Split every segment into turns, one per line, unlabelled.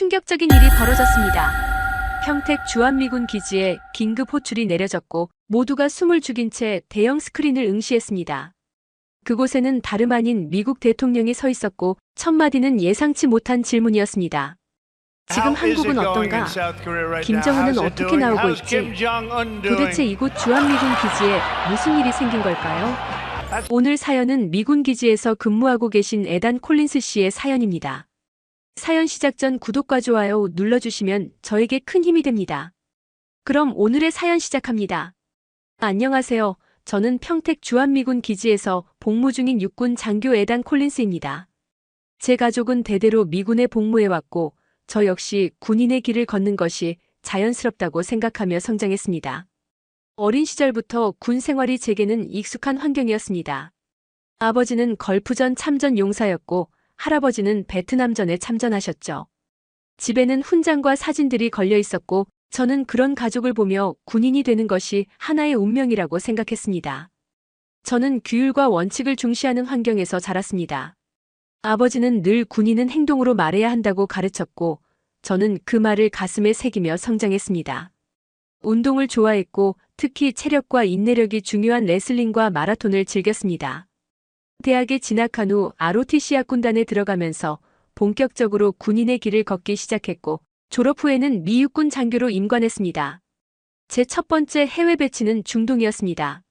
충격적인 일이 벌어졌습니다. 평택 주한미군 기지에 긴급 호출이 내려졌고 모두가 숨을 죽인 채 대형 스크린을 응시했습니다. 그곳에는 다름 아닌 미국 대통령이 서 있었고 첫 마디는 예상치 못한 질문이었습니다. 지금 한국은 어떤가? 김정은은 어떻게 나오고 있지? 도대체 이곳 주한미군 기지에 무슨 일이 생긴 걸까요? 오늘 사연은 미군 기지에서 근무하고 계신 에단 콜린스 씨의 사연입니다. 사연 시작 전 구독과 좋아요 눌러주시면 저에게 큰 힘이 됩니다. 그럼 오늘의 사연 시작합니다. 안녕하세요. 저는 평택 주한미군 기지에서 복무 중인 육군 장교 에단 콜린스입니다. 제 가족은 대대로 미군에 복무해왔고 저 역시 군인의 길을 걷는 것이 자연스럽다고 생각하며 성장했습니다. 어린 시절부터 군 생활이 제게는 익숙한 환경이었습니다. 아버지는 걸프전 참전 용사였고 할아버지는 베트남전에 참전하셨죠. 집에는 훈장과 사진들이 걸려 있었고 저는 그런 가족을 보며 군인이 되는 것이 하나의 운명이라고 생각했습니다. 저는 규율과 원칙을 중시하는 환경에서 자랐습니다. 아버지는 늘 군인은 행동으로 말해야 한다고 가르쳤고 저는 그 말을 가슴에 새기며 성장했습니다. 운동을 좋아했고 특히 체력과 인내력이 중요한 레슬링과 마라톤을 즐겼습니다. 대학에 진학한 후 ROTC 군단에 들어가면서 본격적으로 군인의 길을 걷기 시작했고 졸업 후에는 미 육군 장교로 임관했습니다. 제 첫 번째 해외 배치는 중동이었습니다.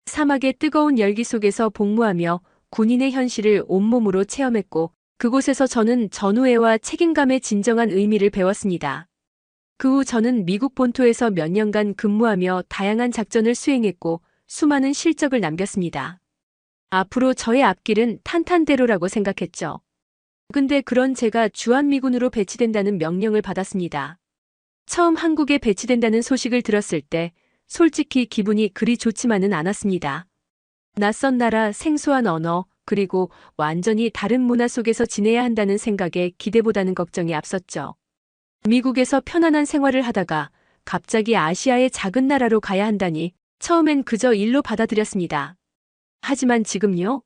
사막의 뜨거운 열기 속에서 복무하며 군인의 현실을 온몸으로 체험했고 그곳에서 저는 전우애와 책임감의 진정한 의미를 배웠습니다. 그 후 저는 미국 본토에서 몇 년간 근무하며 다양한 작전을 수행했고 수많은 실적을 남겼습니다. 앞으로 저의 앞길은 탄탄대로라고 생각했죠. 근데 그런 제가 주한미군으로 배치된다는 명령을 받았습니다. 처음 한국에 배치된다는 소식을 들었을 때 솔직히 기분이 그리 좋지만은 않았습니다. 낯선 나라, 생소한 언어, 그리고 완전히 다른 문화 속에서 지내야 한다는 생각에 기대보다는 걱정이 앞섰죠. 미국에서 편안한 생활을 하다가 갑자기 아시아의 작은 나라로 가야 한다니 처음엔 그저 일로 받아들였습니다. 하지만 지금요?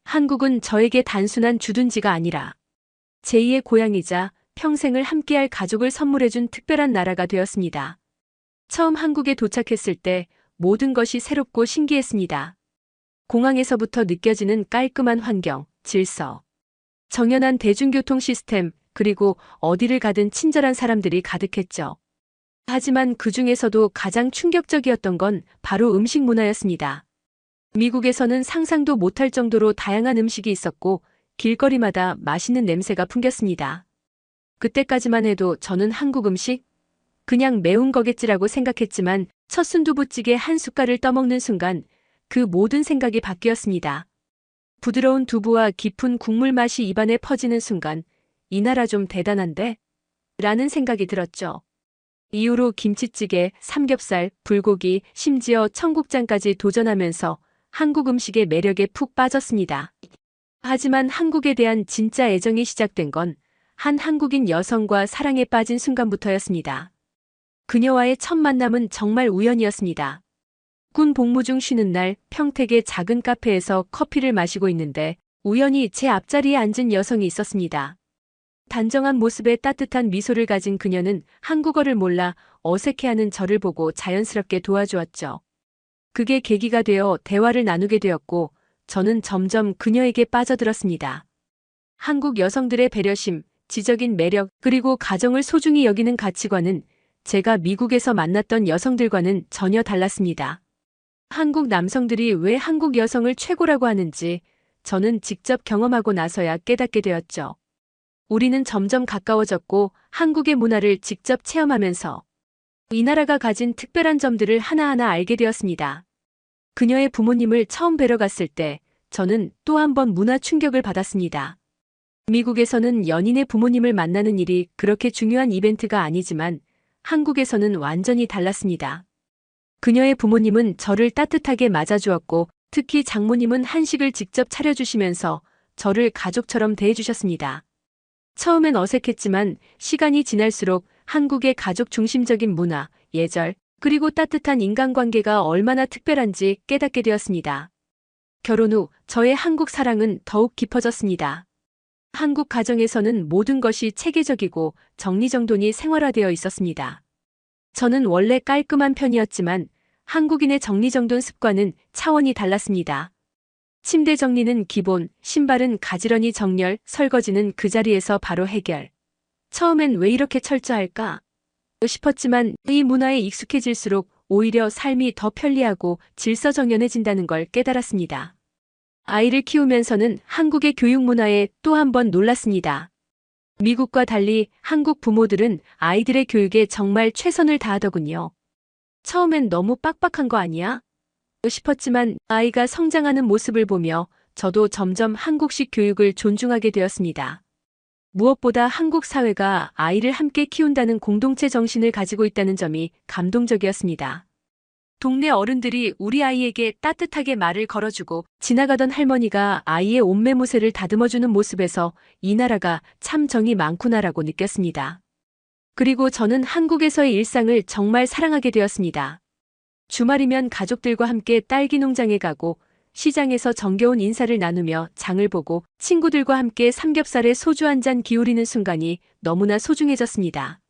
한국은 저에게 단순한 주둔지가 아니라 제2의 고향이자 평생을 함께할 가족을 선물해준 특별한 나라가 되었습니다. 처음 한국에 도착했을 때 모든 것이 새롭고 신기했습니다. 공항에서부터 느껴지는 깔끔한 환경, 질서, 정연한 대중교통 시스템, 그리고 어디를 가든 친절한 사람들이 가득했죠. 하지만 그 중에서도 가장 충격적이었던 건 바로 음식 문화였습니다. 미국에서는 상상도 못할 정도로 다양한 음식이 있었고 길거리마다 맛있는 냄새가 풍겼습니다. 그때까지만 해도 저는 한국 음식? 그냥 매운 거겠지라고 생각했지만 첫 순두부찌개 한 숟갈을 떠먹는 순간 그 모든 생각이 바뀌었습니다. 부드러운 두부와 깊은 국물 맛이 입안에 퍼지는 순간 이 나라 좀 대단한데? 라는 생각이 들었죠. 이후로 김치찌개, 삼겹살, 불고기, 심지어 청국장까지 도전하면서 한국 음식의 매력에 푹 빠졌습니다. 하지만 한국에 대한 진짜 애정이 시작된 건 한 한국인 여성과 사랑에 빠진 순간부터였습니다. 그녀와의 첫 만남은 정말 우연이었습니다. 군 복무 중 쉬는 날 평택의 작은 카페에서 커피를 마시고 있는데 우연히 제 앞자리에 앉은 여성이 있었습니다. 단정한 모습에 따뜻한 미소를 가진 그녀는 한국어를 몰라 어색해하는 저를 보고 자연스럽게 도와주었죠. 그게 계기가 되어 대화를 나누게 되었고 저는 점점 그녀에게 빠져들었습니다. 한국 여성들의 배려심, 지적인 매력, 그리고 가정을 소중히 여기는 가치관은 제가 미국에서 만났던 여성들과는 전혀 달랐습니다. 한국 남성들이 왜 한국 여성을 최고라고 하는지 저는 직접 경험하고 나서야 깨닫게 되었죠. 우리는 점점 가까워졌고 한국의 문화를 직접 체험하면서 이 나라가 가진 특별한 점들을 하나하나 알게 되었습니다. 그녀의 부모님을 처음 뵈러 갔을 때 저는 또 한 번 문화 충격을 받았습니다. 미국에서는 연인의 부모님을 만나는 일이 그렇게 중요한 이벤트가 아니지만 한국에서는 완전히 달랐습니다. 그녀의 부모님은 저를 따뜻하게 맞아주었고 특히 장모님은 한식을 직접 차려주시면서 저를 가족처럼 대해주셨습니다. 처음엔 어색했지만 시간이 지날수록 한국의 가족 중심적인 문화, 예절, 그리고 따뜻한 인간관계가 얼마나 특별한지 깨닫게 되었습니다. 결혼 후 저의 한국 사랑은 더욱 깊어졌습니다. 한국 가정에서는 모든 것이 체계적이고 정리정돈이 생활화되어 있었습니다. 저는 원래 깔끔한 편이었지만 한국인의 정리정돈 습관은 차원이 달랐습니다. 침대 정리는 기본, 신발은 가지런히 정렬, 설거지는 그 자리에서 바로 해결. 처음엔 왜 이렇게 철저할까 싶었지만 이 문화에 익숙해질수록 오히려 삶이 더 편리하고 질서정연해진다는 걸 깨달았습니다. 아이를 키우면서는 한국의 교육 문화에 또 한 번 놀랐습니다. 미국과 달리 한국 부모들은 아이들의 교육에 정말 최선을 다하더군요. 처음엔 너무 빡빡한 거 아니야? 싶었지만 아이가 성장하는 모습을 보며 저도 점점 한국식 교육을 존중하게 되었습니다. 무엇보다 한국 사회가 아이를 함께 키운다는 공동체 정신을 가지고 있다는 점이 감동적이었습니다. 동네 어른들이 우리 아이에게 따뜻하게 말을 걸어주고 지나가던 할머니가 아이의 옷매무새를 다듬어주는 모습에서 이 나라가 참 정이 많구나라고 느꼈습니다. 그리고 저는 한국에서의 일상을 정말 사랑하게 되었습니다. 주말이면 가족들과 함께 딸기 농장에 가고 시장에서 정겨운 인사를 나누며 장을 보고 친구들과 함께 삼겹살에 소주 한 잔 기울이는 순간이 너무나 소중해졌습니다.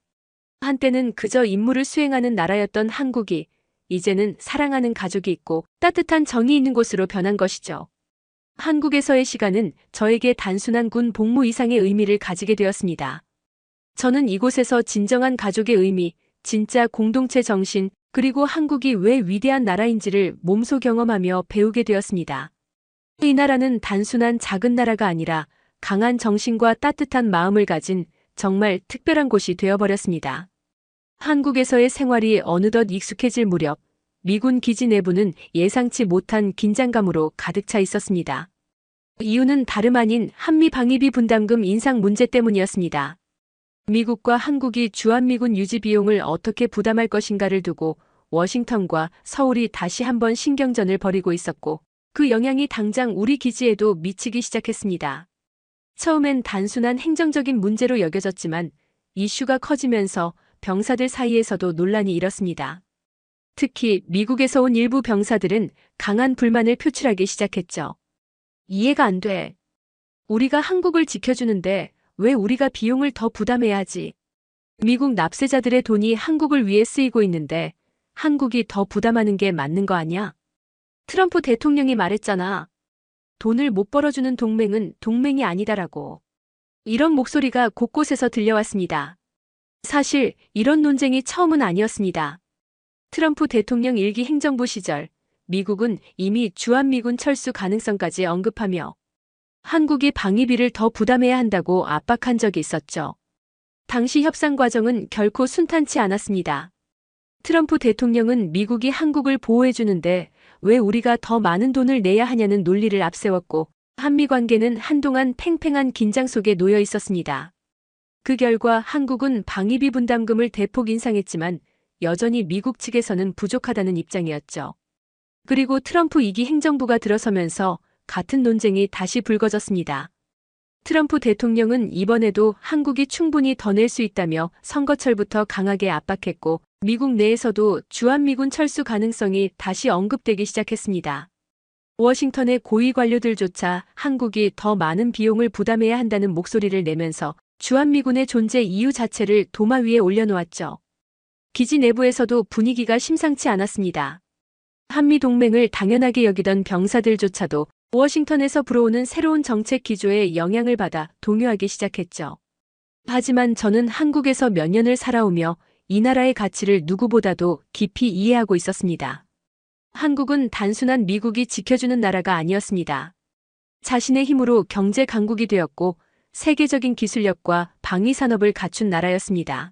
한때는 그저 임무를 수행하는 나라였던 한국이 이제는 사랑하는 가족이 있고 따뜻한 정이 있는 곳으로 변한 것이죠. 한국에서의 시간은 저에게 단순한 군 복무 이상의 의미를 가지게 되었습니다. 저는 이곳에서 진정한 가족의 의미, 진짜 공동체 정신, 그리고 한국이 왜 위대한 나라인지를 몸소 경험하며 배우게 되었습니다. 이 나라는 단순한 작은 나라가 아니라 강한 정신과 따뜻한 마음을 가진 정말 특별한 곳이 되어버렸습니다. 한국에서의 생활이 어느덧 익숙해질 무렵 미군 기지 내부는 예상치 못한 긴장감으로 가득 차 있었습니다. 이유는 다름 아닌 한미 방위비 분담금 인상 문제 때문이었습니다. 미국과 한국이 주한미군 유지 비용을 어떻게 부담할 것인가를 두고 워싱턴과 서울이 다시 한번 신경전을 벌이고 있었고 그 영향이 당장 우리 기지에도 미치기 시작했습니다. 처음엔 단순한 행정적인 문제로 여겨졌지만 이슈가 커지면서 병사들 사이에서도 논란이 일었습니다. 특히 미국에서 온 일부 병사들은 강한 불만을 표출하기 시작했죠. 이해가 안 돼. 우리가 한국을 지켜주는데 왜 우리가 비용을 더 부담해야 하지? 미국 납세자들의 돈이 한국을 위해 쓰이고 있는데 한국이 더 부담하는 게 맞는 거 아니야? 트럼프 대통령이 말했잖아. 돈을 못 벌어주는 동맹은 동맹이 아니다라고. 이런 목소리가 곳곳에서 들려왔습니다. 사실 이런 논쟁이 처음은 아니었습니다. 트럼프 대통령 일기 행정부 시절 미국은 이미 주한미군 철수 가능성까지 언급하며 한국이 방위비를 더 부담해야 한다고 압박한 적이 있었죠. 당시 협상 과정은 결코 순탄치 않았습니다. 트럼프 대통령은 미국이 한국을 보호해주는데 왜 우리가 더 많은 돈을 내야 하냐는 논리를 앞세웠고 한미 관계는 한동안 팽팽한 긴장 속에 놓여 있었습니다. 그 결과 한국은 방위비 분담금을 대폭 인상했지만 여전히 미국 측에서는 부족하다는 입장이었죠. 그리고 트럼프 2기 행정부가 들어서면서 같은 논쟁이 다시 불거졌습니다. 트럼프 대통령은 이번에도 한국이 충분히 더 낼 수 있다며 선거철부터 강하게 압박했고 미국 내에서도 주한미군 철수 가능성이 다시 언급되기 시작했습니다. 워싱턴의 고위 관료들조차 한국이 더 많은 비용을 부담해야 한다는 목소리를 내면서 주한미군의 존재 이유 자체를 도마 위에 올려놓았죠. 기지 내부에서도 분위기가 심상치 않았습니다. 한미동맹을 당연하게 여기던 병사들조차도 워싱턴에서 불어오는 새로운 정책 기조에 영향을 받아 동요하기 시작했죠. 하지만 저는 한국에서 몇 년을 살아오며 이 나라의 가치를 누구보다도 깊이 이해하고 있었습니다. 한국은 단순한 미국이 지켜주는 나라가 아니었습니다. 자신의 힘으로 경제 강국이 되었고 세계적인 기술력과 방위 산업을 갖춘 나라였습니다.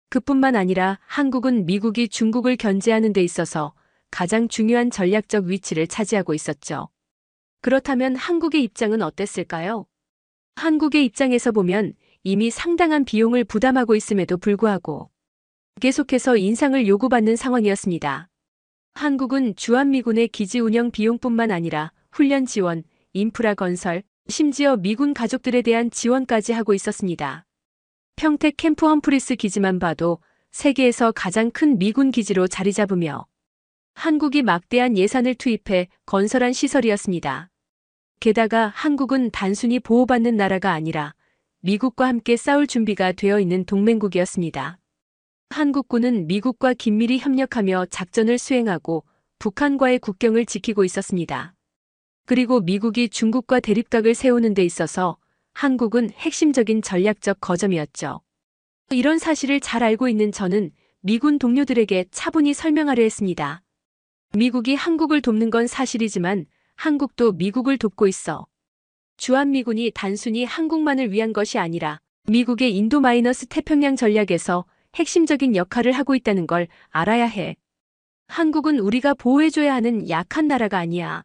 그뿐만 아니라 한국은 미국이 중국을 견제하는 데 있어서 가장 중요한 전략적 위치를 차지하고 있었죠. 그렇다면 한국의 입장은 어땠을까요? 한국의 입장에서 보면 이미 상당한 비용을 부담하고 있음에도 불구하고 계속해서 인상을 요구받는 상황이었습니다. 한국은 주한미군의 기지 운영 비용뿐만 아니라 훈련 지원, 인프라 건설, 심지어 미군 가족들에 대한 지원까지 하고 있었습니다. 평택 캠프 험프리스 기지만 봐도 세계에서 가장 큰 미군 기지로 자리 잡으며 한국이 막대한 예산을 투입해 건설한 시설이었습니다. 게다가 한국은 단순히 보호받는 나라가 아니라 미국과 함께 싸울 준비가 되어 있는 동맹국이었습니다. 한국군은 미국과 긴밀히 협력하며 작전을 수행하고 북한과의 국경을 지키고 있었습니다. 그리고 미국이 중국과 대립각을 세우는 데 있어서 한국은 핵심적인 전략적 거점이었죠. 이런 사실을 잘 알고 있는 저는 미군 동료들에게 차분히 설명하려 했습니다. 미국이 한국을 돕는 건 사실이지만 한국도 미국을 돕고 있어. 주한미군이 단순히 한국만을 위한 것이 아니라 미국의 인도-태평양 전략에서 핵심적인 역할을 하고 있다는 걸 알아야 해. 한국은 우리가 보호해줘야 하는 약한 나라가 아니야.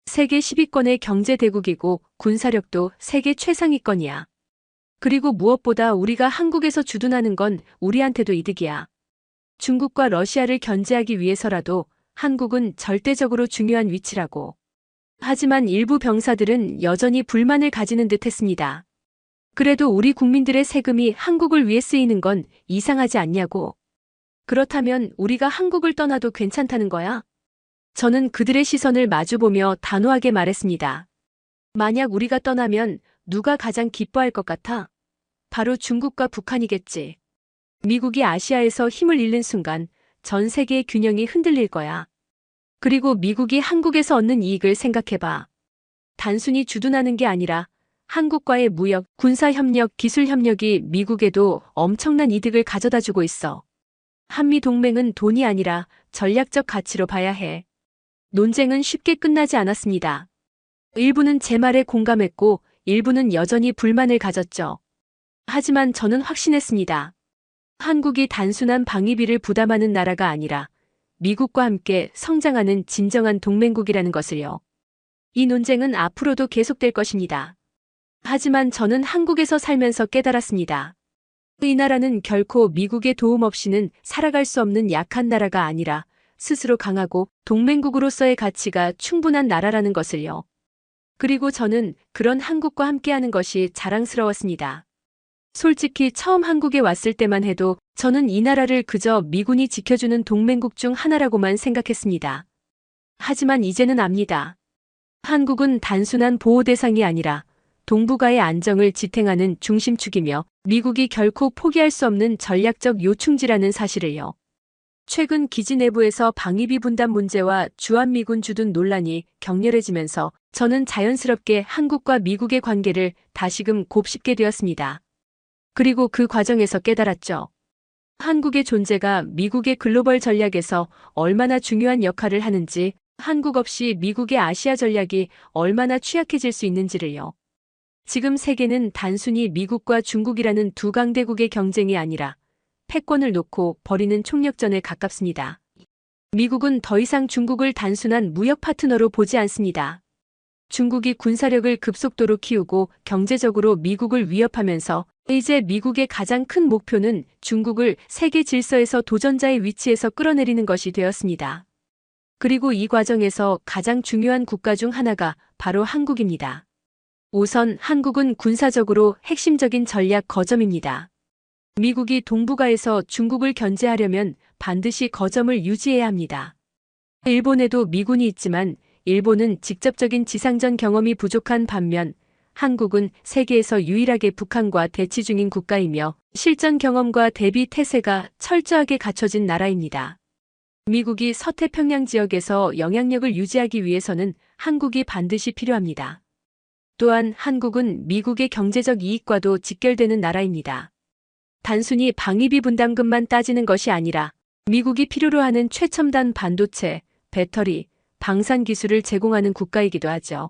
세계 10위권의 경제대국이고 군사력도 세계 최상위권이야. 그리고 무엇보다 우리가 한국에서 주둔하는 건 우리한테도 이득이야. 중국과 러시아를 견제하기 위해서라도 한국은 절대적으로 중요한 위치라고. 하지만 일부 병사들은 여전히 불만을 가지는 듯 했습니다. 그래도 우리 국민들의 세금이 한국을 위해 쓰이는 건 이상하지 않냐고. 그렇다면 우리가 한국을 떠나도 괜찮다는 거야? 저는 그들의 시선을 마주보며 단호하게 말했습니다. 만약 우리가 떠나면 누가 가장 기뻐할 것 같아? 바로 중국과 북한이겠지. 미국이 아시아에서 힘을 잃는 순간 전 세계의 균형이 흔들릴 거야. 그리고 미국이 한국에서 얻는 이익을 생각해봐. 단순히 주둔하는 게 아니라 한국과의 무역, 군사협력, 기술협력이 미국에도 엄청난 이득을 가져다 주고 있어. 한미동맹은 돈이 아니라 전략적 가치로 봐야 해. 논쟁은 쉽게 끝나지 않았습니다. 일부는 제 말에 공감했고 일부는 여전히 불만을 가졌죠. 하지만 저는 확신했습니다. 한국이 단순한 방위비를 부담하는 나라가 아니라 미국과 함께 성장하는 진정한 동맹국이라는 것을요. 이 논쟁은 앞으로도 계속될 것입니다. 하지만 저는 한국에서 살면서 깨달았습니다. 이 나라는 결코 미국의 도움 없이는 살아갈 수 없는 약한 나라가 아니라 스스로 강하고 동맹국으로서의 가치가 충분한 나라라는 것을요. 그리고 저는 그런 한국과 함께하는 것이 자랑스러웠습니다. 솔직히 처음 한국에 왔을 때만 해도 저는 이 나라를 그저 미군이 지켜주는 동맹국 중 하나라고만 생각했습니다. 하지만 이제는 압니다. 한국은 단순한 보호 대상이 아니라 동북아의 안정을 지탱하는 중심축이며 미국이 결코 포기할 수 없는 전략적 요충지라는 사실을요. 최근 기지 내부에서 방위비 분담 문제와 주한미군 주둔 논란이 격렬해지면서 저는 자연스럽게 한국과 미국의 관계를 다시금 곱씹게 되었습니다. 그리고 그 과정에서 깨달았죠. 한국의 존재가 미국의 글로벌 전략에서 얼마나 중요한 역할을 하는지, 한국 없이 미국의 아시아 전략이 얼마나 취약해질 수 있는지를요. 지금 세계는 단순히 미국과 중국이라는 두 강대국의 경쟁이 아니라 패권을 놓고 벌이는 총력전에 가깝습니다. 미국은 더 이상 중국을 단순한 무역 파트너로 보지 않습니다. 중국이 군사력을 급속도로 키우고 경제적으로 미국을 위협하면서 이제 미국의 가장 큰 목표는 중국을 세계 질서에서 도전자의 위치에서 끌어내리는 것이 되었습니다. 그리고 이 과정에서 가장 중요한 국가 중 하나가 바로 한국입니다. 우선 한국은 군사적으로 핵심적인 전략 거점입니다. 미국이 동북아에서 중국을 견제하려면 반드시 거점을 유지해야 합니다. 일본에도 미군이 있지만 일본은 직접적인 지상전 경험이 부족한 반면 한국은 세계에서 유일하게 북한과 대치 중인 국가이며 실전 경험과 대비 태세가 철저하게 갖춰진 나라입니다. 미국이 서태평양 지역에서 영향력을 유지하기 위해서는 한국이 반드시 필요합니다. 또한 한국은 미국의 경제적 이익과도 직결되는 나라입니다. 단순히 방위비 분담금만 따지는 것이 아니라 미국이 필요로 하는 최첨단 반도체, 배터리, 방산 기술을 제공하는 국가이기도 하죠.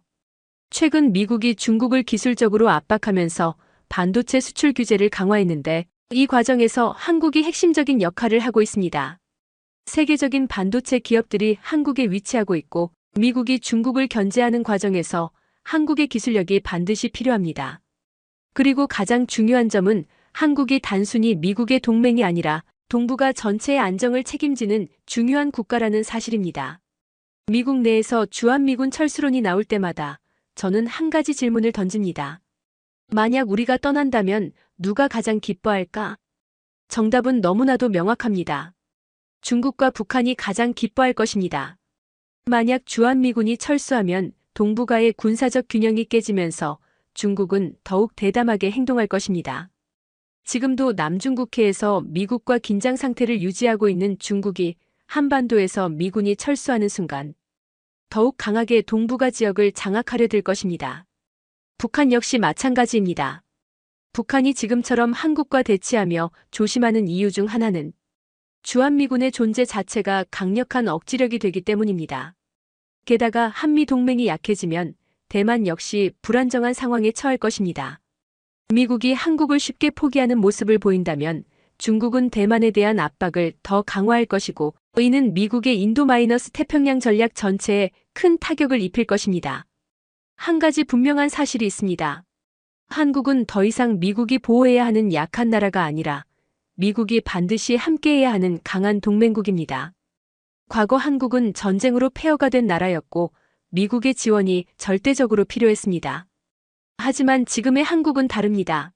최근 미국이 중국을 기술적으로 압박하면서 반도체 수출 규제를 강화했는데 이 과정에서 한국이 핵심적인 역할을 하고 있습니다. 세계적인 반도체 기업들이 한국에 위치하고 있고 미국이 중국을 견제하는 과정에서 한국의 기술력이 반드시 필요합니다. 그리고 가장 중요한 점은 한국이 단순히 미국의 동맹이 아니라 동북아 전체의 안정을 책임지는 중요한 국가라는 사실입니다. 미국 내에서 주한미군 철수론이 나올 때마다 저는 한 가지 질문을 던집니다. 만약 우리가 떠난다면 누가 가장 기뻐할까? 정답은 너무나도 명확합니다. 중국과 북한이 가장 기뻐할 것입니다. 만약 주한미군이 철수하면 동북아의 군사적 균형이 깨지면서 중국은 더욱 대담하게 행동할 것입니다. 지금도 남중국해에서 미국과 긴장 상태를 유지하고 있는 중국이 한반도에서 미군이 철수하는 순간 더욱 강하게 동북아 지역을 장악하려 들 것입니다. 북한 역시 마찬가지입니다. 북한이 지금처럼 한국과 대치하며 조심하는 이유 중 하나는 주한미군의 존재 자체가 강력한 억지력이 되기 때문입니다. 게다가 한미동맹이 약해지면 대만 역시 불안정한 상황에 처할 것입니다. 미국이 한국을 쉽게 포기하는 모습을 보인다면 중국은 대만에 대한 압박을 더 강화할 것이고 이는 미국의 인도-태평양 전략 전체에 큰 타격을 입힐 것입니다. 한 가지 분명한 사실이 있습니다. 한국은 더 이상 미국이 보호해야 하는 약한 나라가 아니라 미국이 반드시 함께해야 하는 강한 동맹국입니다. 과거 한국은 전쟁으로 폐허가 된 나라였고 미국의 지원이 절대적으로 필요했습니다. 하지만 지금의 한국은 다릅니다.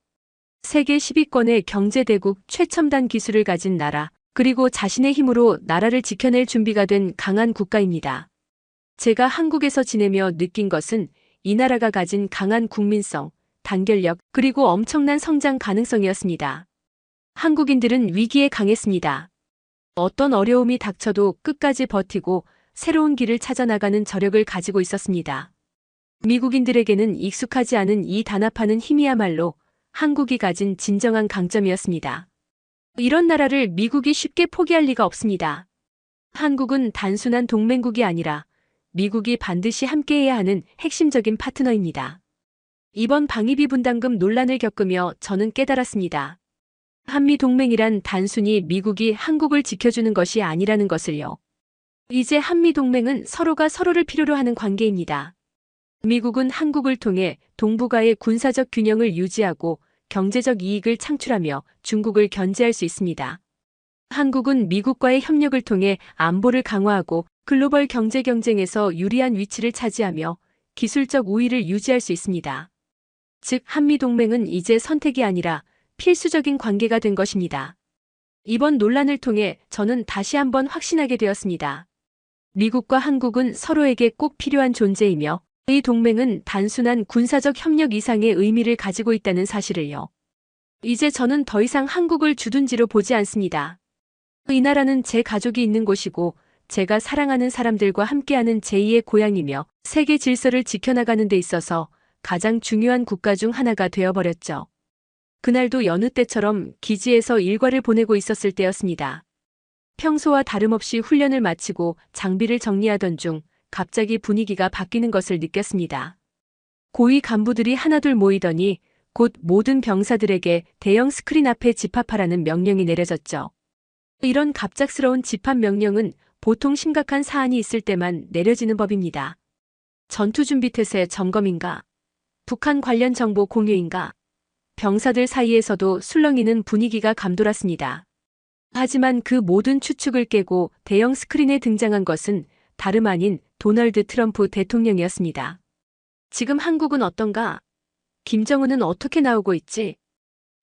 세계 10위권의 경제대국 최첨단 기술을 가진 나라, 그리고 자신의 힘으로 나라를 지켜낼 준비가 된 강한 국가입니다. 제가 한국에서 지내며 느낀 것은 이 나라가 가진 강한 국민성, 단결력, 그리고 엄청난 성장 가능성이었습니다. 한국인들은 위기에 강했습니다. 어떤 어려움이 닥쳐도 끝까지 버티고 새로운 길을 찾아나가는 저력을 가지고 있었습니다. 미국인들에게는 익숙하지 않은 이 단합하는 힘이야말로 한국이 가진 진정한 강점이었습니다. 이런 나라를 미국이 쉽게 포기할 리가 없습니다. 한국은 단순한 동맹국이 아니라 미국이 반드시 함께해야 하는 핵심적인 파트너입니다. 이번 방위비 분담금 논란을 겪으며 저는 깨달았습니다. 한미동맹이란 단순히 미국이 한국을 지켜주는 것이 아니라는 것을요. 이제 한미동맹은 서로가 서로를 필요로 하는 관계입니다. 미국은 한국을 통해 동북아의 군사적 균형을 유지하고 경제적 이익을 창출하며 중국을 견제할 수 있습니다. 한국은 미국과의 협력을 통해 안보를 강화하고 글로벌 경제 경쟁에서 유리한 위치를 차지하며 기술적 우위를 유지할 수 있습니다. 즉, 한미동맹은 이제 선택이 아니라 필수적인 관계가 된 것입니다. 이번 논란을 통해 저는 다시 한번 확신하게 되었습니다. 미국과 한국은 서로에게 꼭 필요한 존재이며 이 동맹은 단순한 군사적 협력 이상의 의미를 가지고 있다는 사실을요. 이제 저는 더 이상 한국을 주둔지로 보지 않습니다. 이 나라는 제 가족이 있는 곳이고 제가 사랑하는 사람들과 함께하는 제2의 고향이며 세계 질서를 지켜나가는 데 있어서 가장 중요한 국가 중 하나가 되어버렸죠. 그날도 여느 때처럼 기지에서 일과를 보내고 있었을 때였습니다. 평소와 다름없이 훈련을 마치고 장비를 정리하던 중 갑자기 분위기가 바뀌는 것을 느꼈습니다. 고위 간부들이 하나둘 모이더니 곧 모든 병사들에게 대형 스크린 앞에 집합하라는 명령이 내려졌죠. 이런 갑작스러운 집합 명령은 보통 심각한 사안이 있을 때만 내려지는 법입니다. 전투준비태세 점검인가? 북한 관련 정보 공유인가? 병사들 사이에서도 술렁이는 분위기가 감돌았습니다. 하지만 그 모든 추측을 깨고 대형 스크린에 등장한 것은 다름 아닌 도널드 트럼프 대통령이었습니다. 지금 한국은 어떤가? 김정은은 어떻게 나오고 있지?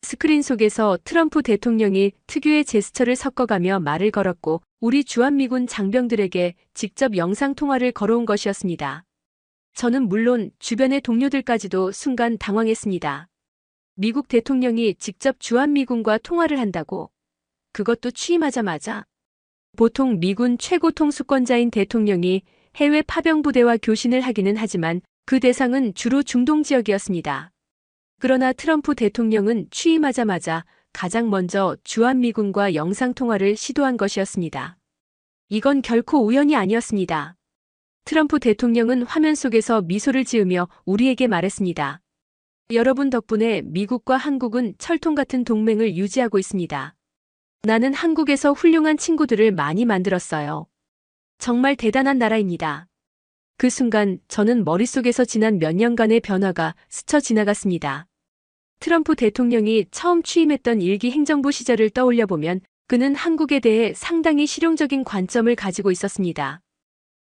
스크린 속에서 트럼프 대통령이 특유의 제스처를 섞어가며 말을 걸었고 우리 주한미군 장병들에게 직접 영상통화를 걸어온 것이었습니다. 저는 물론 주변의 동료들까지도 순간 당황했습니다. 미국 대통령이 직접 주한미군과 통화를 한다고? 그것도 취임하자마자? 보통 미군 최고 통수권자인 대통령이 해외 파병부대와 교신을 하기는 하지만 그 대상은 주로 중동 지역이었습니다. 그러나 트럼프 대통령은 취임하자마자 가장 먼저 주한미군과 영상통화를 시도한 것이었습니다. 이건 결코 우연이 아니었습니다. 트럼프 대통령은 화면 속에서 미소를 지으며 우리에게 말했습니다. 여러분 덕분에 미국과 한국은 철통 같은 동맹을 유지하고 있습니다. 나는 한국에서 훌륭한 친구들을 많이 만들었어요. 정말 대단한 나라입니다. 그 순간 저는 머릿속에서 지난 몇 년간의 변화가 스쳐 지나갔습니다. 트럼프 대통령이 처음 취임했던 일기 행정부 시절을 떠올려보면 그는 한국에 대해 상당히 실용적인 관점을 가지고 있었습니다.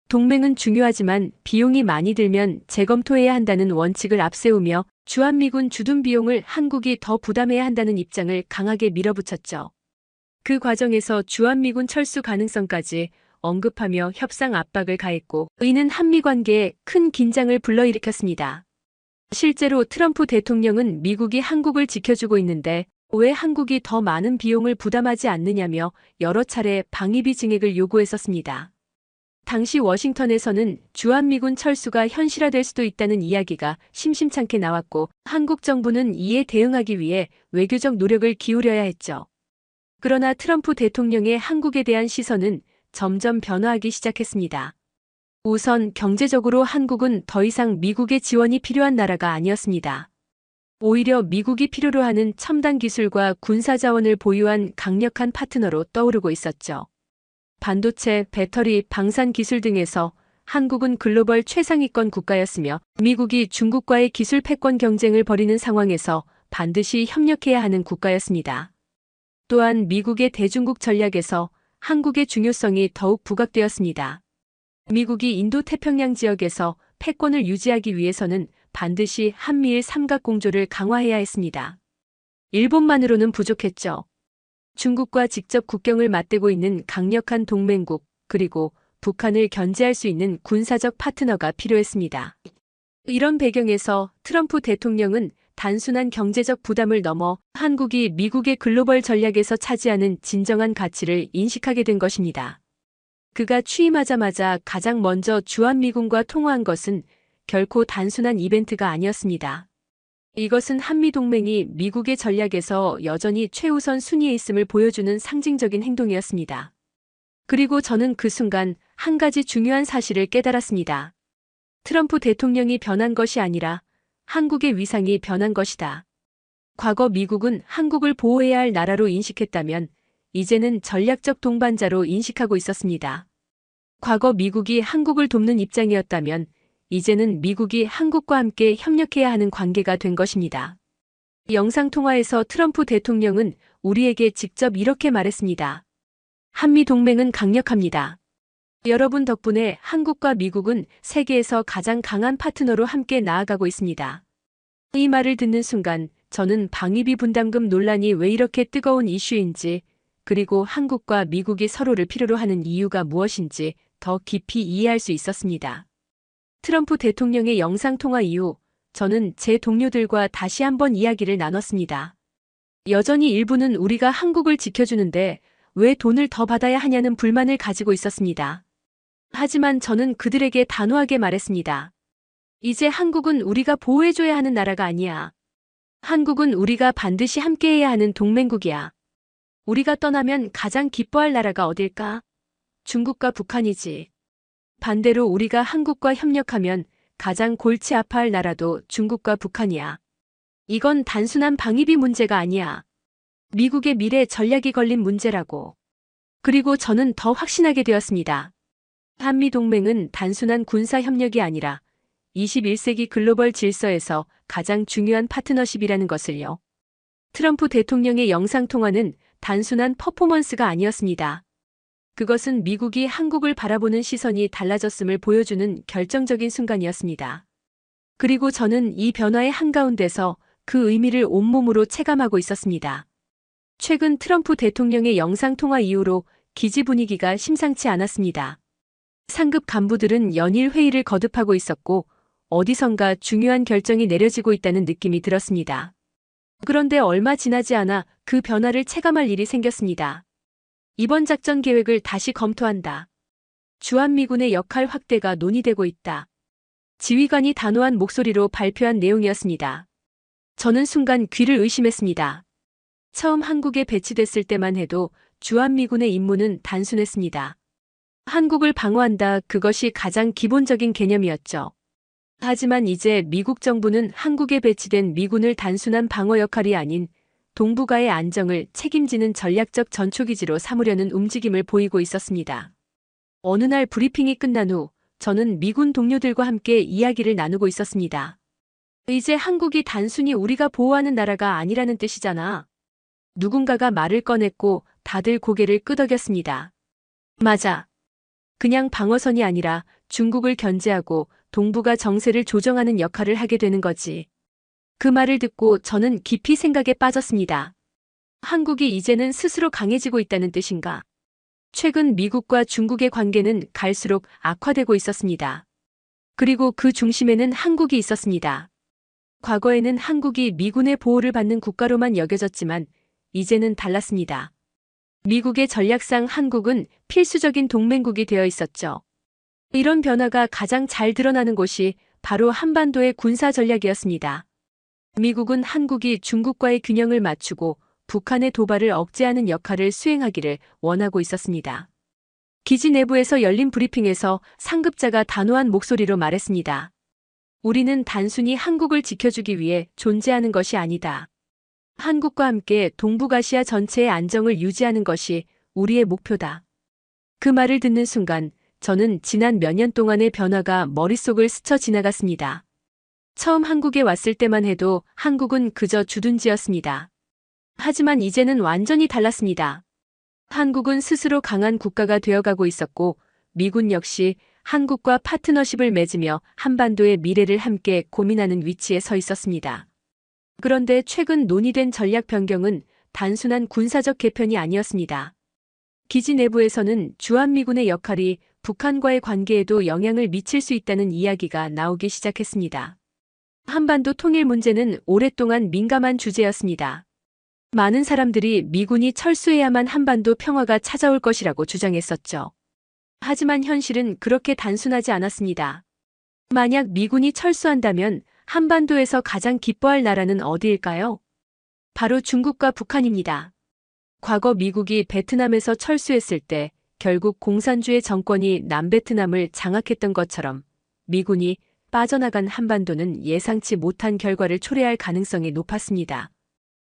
동맹은 중요하지만 비용이 많이 들면 재검토해야 한다는 원칙을 앞세우며 주한미군 주둔 비용을 한국이 더 부담해야 한다는 입장을 강하게 밀어붙였죠. 그 과정에서 주한미군 철수 가능성까지 언급하며 협상 압박을 가했고 이는 한미 관계에 큰 긴장을 불러일으켰습니다. 실제로 트럼프 대통령은 미국이 한국을 지켜주고 있는데 왜 한국이 더 많은 비용을 부담하지 않느냐며 여러 차례 방위비 증액을 요구했었습니다. 당시 워싱턴에서는 주한미군 철수가 현실화될 수도 있다는 이야기가 심심찮게 나왔고 한국 정부는 이에 대응하기 위해 외교적 노력을 기울여야 했죠. 그러나 트럼프 대통령의 한국에 대한 시선은 점점 변화하기 시작했습니다. 우선 경제적으로 한국은 더 이상 미국의 지원이 필요한 나라가 아니었습니다. 오히려 미국이 필요로 하는 첨단 기술과 군사 자원을 보유한 강력한 파트너로 떠오르고 있었죠. 반도체, 배터리, 방산 기술 등에서 한국은 글로벌 최상위권 국가였으며 미국이 중국과의 기술 패권 경쟁을 벌이는 상황에서 반드시 협력해야 하는 국가였습니다. 또한 미국의 대중국 전략에서 한국의 중요성이 더욱 부각되었습니다. 미국이 인도태평양 지역에서 패권을 유지하기 위해서는 반드시 한미일 삼각공조를 강화해야 했습니다. 일본만으로는 부족했죠. 중국과 직접 국경을 맞대고 있는 강력한 동맹국, 그리고 북한을 견제할 수 있는 군사적 파트너가 필요했습니다. 이런 배경에서 트럼프 대통령은 단순한 경제적 부담을 넘어 한국이 미국의 글로벌 전략에서 차지하는 진정한 가치를 인식하게 된 것입니다. 그가 취임하자마자 가장 먼저 주한미군과 통화한 것은 결코 단순한 이벤트가 아니었습니다. 이것은 한미동맹이 미국의 전략에서 여전히 최우선 순위에 있음을 보여주는 상징적인 행동이었습니다. 그리고 저는 그 순간 한 가지 중요한 사실을 깨달았습니다. 트럼프 대통령이 변한 것이 아니라 한국의 위상이 변한 것이다. 과거 미국은 한국을 보호해야 할 나라로 인식했다면 이제는 전략적 동반자로 인식하고 있었습니다. 과거 미국이 한국을 돕는 입장이었다면 이제는 미국이 한국과 함께 협력해야 하는 관계가 된 것입니다. 영상통화에서 트럼프 대통령은 우리에게 직접 이렇게 말했습니다. 한미 동맹은 강력합니다. 여러분 덕분에 한국과 미국은 세계에서 가장 강한 파트너로 함께 나아가고 있습니다. 이 말을 듣는 순간 저는 방위비 분담금 논란이 왜 이렇게 뜨거운 이슈인지, 그리고 한국과 미국이 서로를 필요로 하는 이유가 무엇인지 더 깊이 이해할 수 있었습니다. 트럼프 대통령의 영상통화 이후 저는 제 동료들과 다시 한번 이야기를 나눴습니다. 여전히 일부는 우리가 한국을 지켜주는데 왜 돈을 더 받아야 하냐는 불만을 가지고 있었습니다. 하지만 저는 그들에게 단호하게 말했습니다. 이제 한국은 우리가 보호해줘야 하는 나라가 아니야. 한국은 우리가 반드시 함께해야 하는 동맹국이야. 우리가 떠나면 가장 기뻐할 나라가 어딜까? 중국과 북한이지. 반대로 우리가 한국과 협력하면 가장 골치 아파할 나라도 중국과 북한이야. 이건 단순한 방위비 문제가 아니야. 미국의 미래 전략이 걸린 문제라고. 그리고 저는 더 확신하게 되었습니다. 한미동맹은 단순한 군사협력이 아니라 21세기 글로벌 질서에서 가장 중요한 파트너십이라는 것을요. 트럼프 대통령의 영상통화는 단순한 퍼포먼스가 아니었습니다. 그것은 미국이 한국을 바라보는 시선이 달라졌음을 보여주는 결정적인 순간이었습니다. 그리고 저는 이 변화의 한가운데서 그 의미를 온몸으로 체감하고 있었습니다. 최근 트럼프 대통령의 영상통화 이후로 기지 분위기가 심상치 않았습니다. 상급 간부들은 연일 회의를 거듭하고 있었고 어디선가 중요한 결정이 내려지고 있다는 느낌이 들었습니다. 그런데 얼마 지나지 않아 그 변화를 체감할 일이 생겼습니다. 이번 작전 계획을 다시 검토한다. 주한미군의 역할 확대가 논의되고 있다. 지휘관이 단호한 목소리로 발표한 내용이었습니다. 저는 순간 귀를 의심했습니다. 처음 한국에 배치됐을 때만 해도 주한미군의 임무는 단순했습니다. 한국을 방어한다, 그것이 가장 기본적인 개념이었죠. 하지만 이제 미국 정부는 한국에 배치된 미군을 단순한 방어 역할이 아닌 동북아의 안정을 책임지는 전략적 전초기지로 삼으려는 움직임을 보이고 있었습니다. 어느 날 브리핑이 끝난 후 저는 미군 동료들과 함께 이야기를 나누고 있었습니다. 이제 한국이 단순히 우리가 보호하는 나라가 아니라는 뜻이잖아. 누군가가 말을 꺼냈고 다들 고개를 끄덕였습니다. 맞아. 그냥 방어선이 아니라 중국을 견제하고 동북아 정세를 조정하는 역할을 하게 되는 거지. 그 말을 듣고 저는 깊이 생각에 빠졌습니다. 한국이 이제는 스스로 강해지고 있다는 뜻인가? 최근 미국과 중국의 관계는 갈수록 악화되고 있었습니다. 그리고 그 중심에는 한국이 있었습니다. 과거에는 한국이 미군의 보호를 받는 국가로만 여겨졌지만 이제는 달랐습니다. 미국의 전략상 한국은 필수적인 동맹국이 되어 있었죠. 이런 변화가 가장 잘 드러나는 곳이 바로 한반도의 군사 전략이었습니다. 미국은 한국이 중국과의 균형을 맞추고 북한의 도발을 억제하는 역할을 수행하기를 원하고 있었습니다. 기지 내부에서 열린 브리핑에서 상급자가 단호한 목소리로 말했습니다. 우리는 단순히 한국을 지켜주기 위해 존재하는 것이 아니다. 한국과 함께 동북아시아 전체의 안정을 유지하는 것이 우리의 목표다. 그 말을 듣는 순간 저는 지난 몇 년 동안의 변화가 머릿속을 스쳐 지나갔습니다. 처음 한국에 왔을 때만 해도 한국은 그저 주둔지였습니다. 하지만 이제는 완전히 달랐습니다. 한국은 스스로 강한 국가가 되어가고 있었고 미군 역시 한국과 파트너십을 맺으며 한반도의 미래를 함께 고민하는 위치에 서 있었습니다. 그런데 최근 논의된 전략 변경은 단순한 군사적 개편이 아니었습니다. 기지 내부에서는 주한미군의 역할이 북한과의 관계에도 영향을 미칠 수 있다는 이야기가 나오기 시작했습니다. 한반도 통일 문제는 오랫동안 민감한 주제였습니다. 많은 사람들이 미군이 철수해야만 한반도 평화가 찾아올 것이라고 주장했었죠. 하지만 현실은 그렇게 단순하지 않았습니다. 만약 미군이 철수한다면 한반도에서 가장 기뻐할 나라는 어디일까요? 바로 중국과 북한입니다. 과거 미국이 베트남에서 철수했을 때 결국 공산주의 정권이 남베트남을 장악했던 것처럼 미군이 빠져나간 한반도는 예상치 못한 결과를 초래할 가능성이 높았습니다.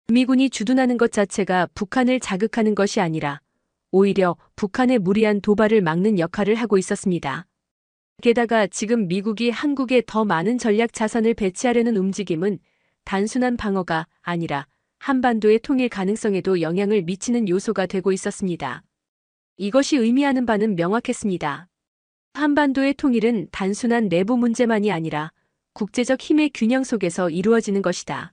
미군이 주둔하는 것 자체가 북한을 자극하는 것이 아니라 오히려 북한의 무리한 도발을 막는 역할을 하고 있었습니다. 게다가 지금 미국이 한국에 더 많은 전략 자산을 배치하려는 움직임은 단순한 방어가 아니라 한반도의 통일 가능성에도 영향을 미치는 요소가 되고 있었습니다. 이것이 의미하는 바는 명확했습니다. 한반도의 통일은 단순한 내부 문제만이 아니라 국제적 힘의 균형 속에서 이루어지는 것이다.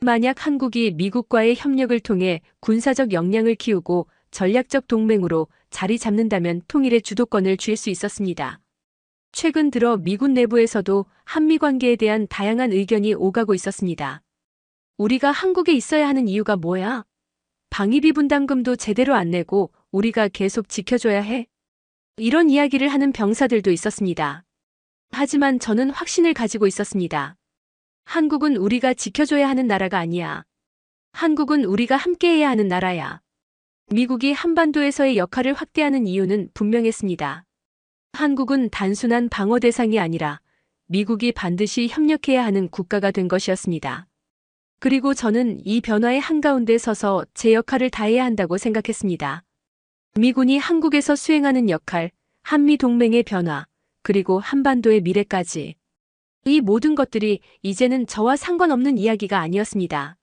만약 한국이 미국과의 협력을 통해 군사적 역량을 키우고 전략적 동맹으로 자리 잡는다면 통일의 주도권을 쥘 수 있었습니다. 최근 들어 미군 내부에서도 한미 관계에 대한 다양한 의견이 오가고 있었습니다. 우리가 한국에 있어야 하는 이유가 뭐야? 방위비 분담금도 제대로 안 내고 우리가 계속 지켜줘야 해? 이런 이야기를 하는 병사들도 있었습니다. 하지만 저는 확신을 가지고 있었습니다. 한국은 우리가 지켜줘야 하는 나라가 아니야. 한국은 우리가 함께해야 하는 나라야. 미국이 한반도에서의 역할을 확대하는 이유는 분명했습니다. 한국은 단순한 방어 대상이 아니라 미국이 반드시 협력해야 하는 국가가 된 것이었습니다. 그리고 저는 이 변화의 한가운데 서서 제 역할을 다해야 한다고 생각했습니다. 미군이 한국에서 수행하는 역할, 한미 동맹의 변화, 그리고 한반도의 미래까지. 이 모든 것들이 이제는 저와 상관없는 이야기가 아니었습니다.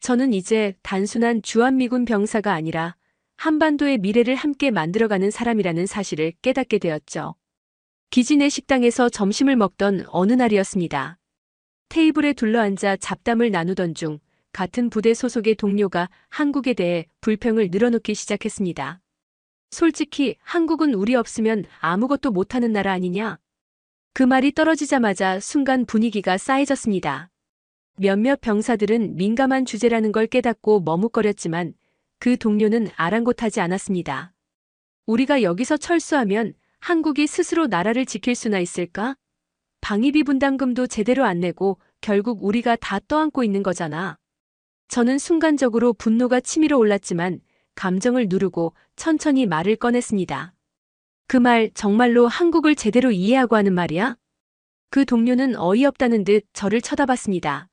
저는 이제 단순한 주한미군 병사가 아니라 한반도의 미래를 함께 만들어가는 사람이라는 사실을 깨닫게 되었죠. 기지 내 식당에서 점심을 먹던 어느 날이었습니다. 테이블에 둘러앉아 잡담을 나누던 중 같은 부대 소속의 동료가 한국에 대해 불평을 늘어놓기 시작했습니다. 솔직히 한국은 우리 없으면 아무것도 못하는 나라 아니냐? 그 말이 떨어지자마자 순간 분위기가 싸해졌습니다. 몇몇 병사들은 민감한 주제라는 걸 깨닫고 머뭇거렸지만 그 동료는 아랑곳하지 않았습니다. 우리가 여기서 철수하면 한국이 스스로 나라를 지킬 수나 있을까? 방위비 분담금도 제대로 안 내고 결국 우리가 다 떠안고 있는 거잖아. 저는 순간적으로 분노가 치밀어 올랐지만 감정을 누르고 천천히 말을 꺼냈습니다. 그 말 정말로 한국을 제대로 이해하고 하는 말이야? 그 동료는 어이없다는 듯 저를 쳐다봤습니다.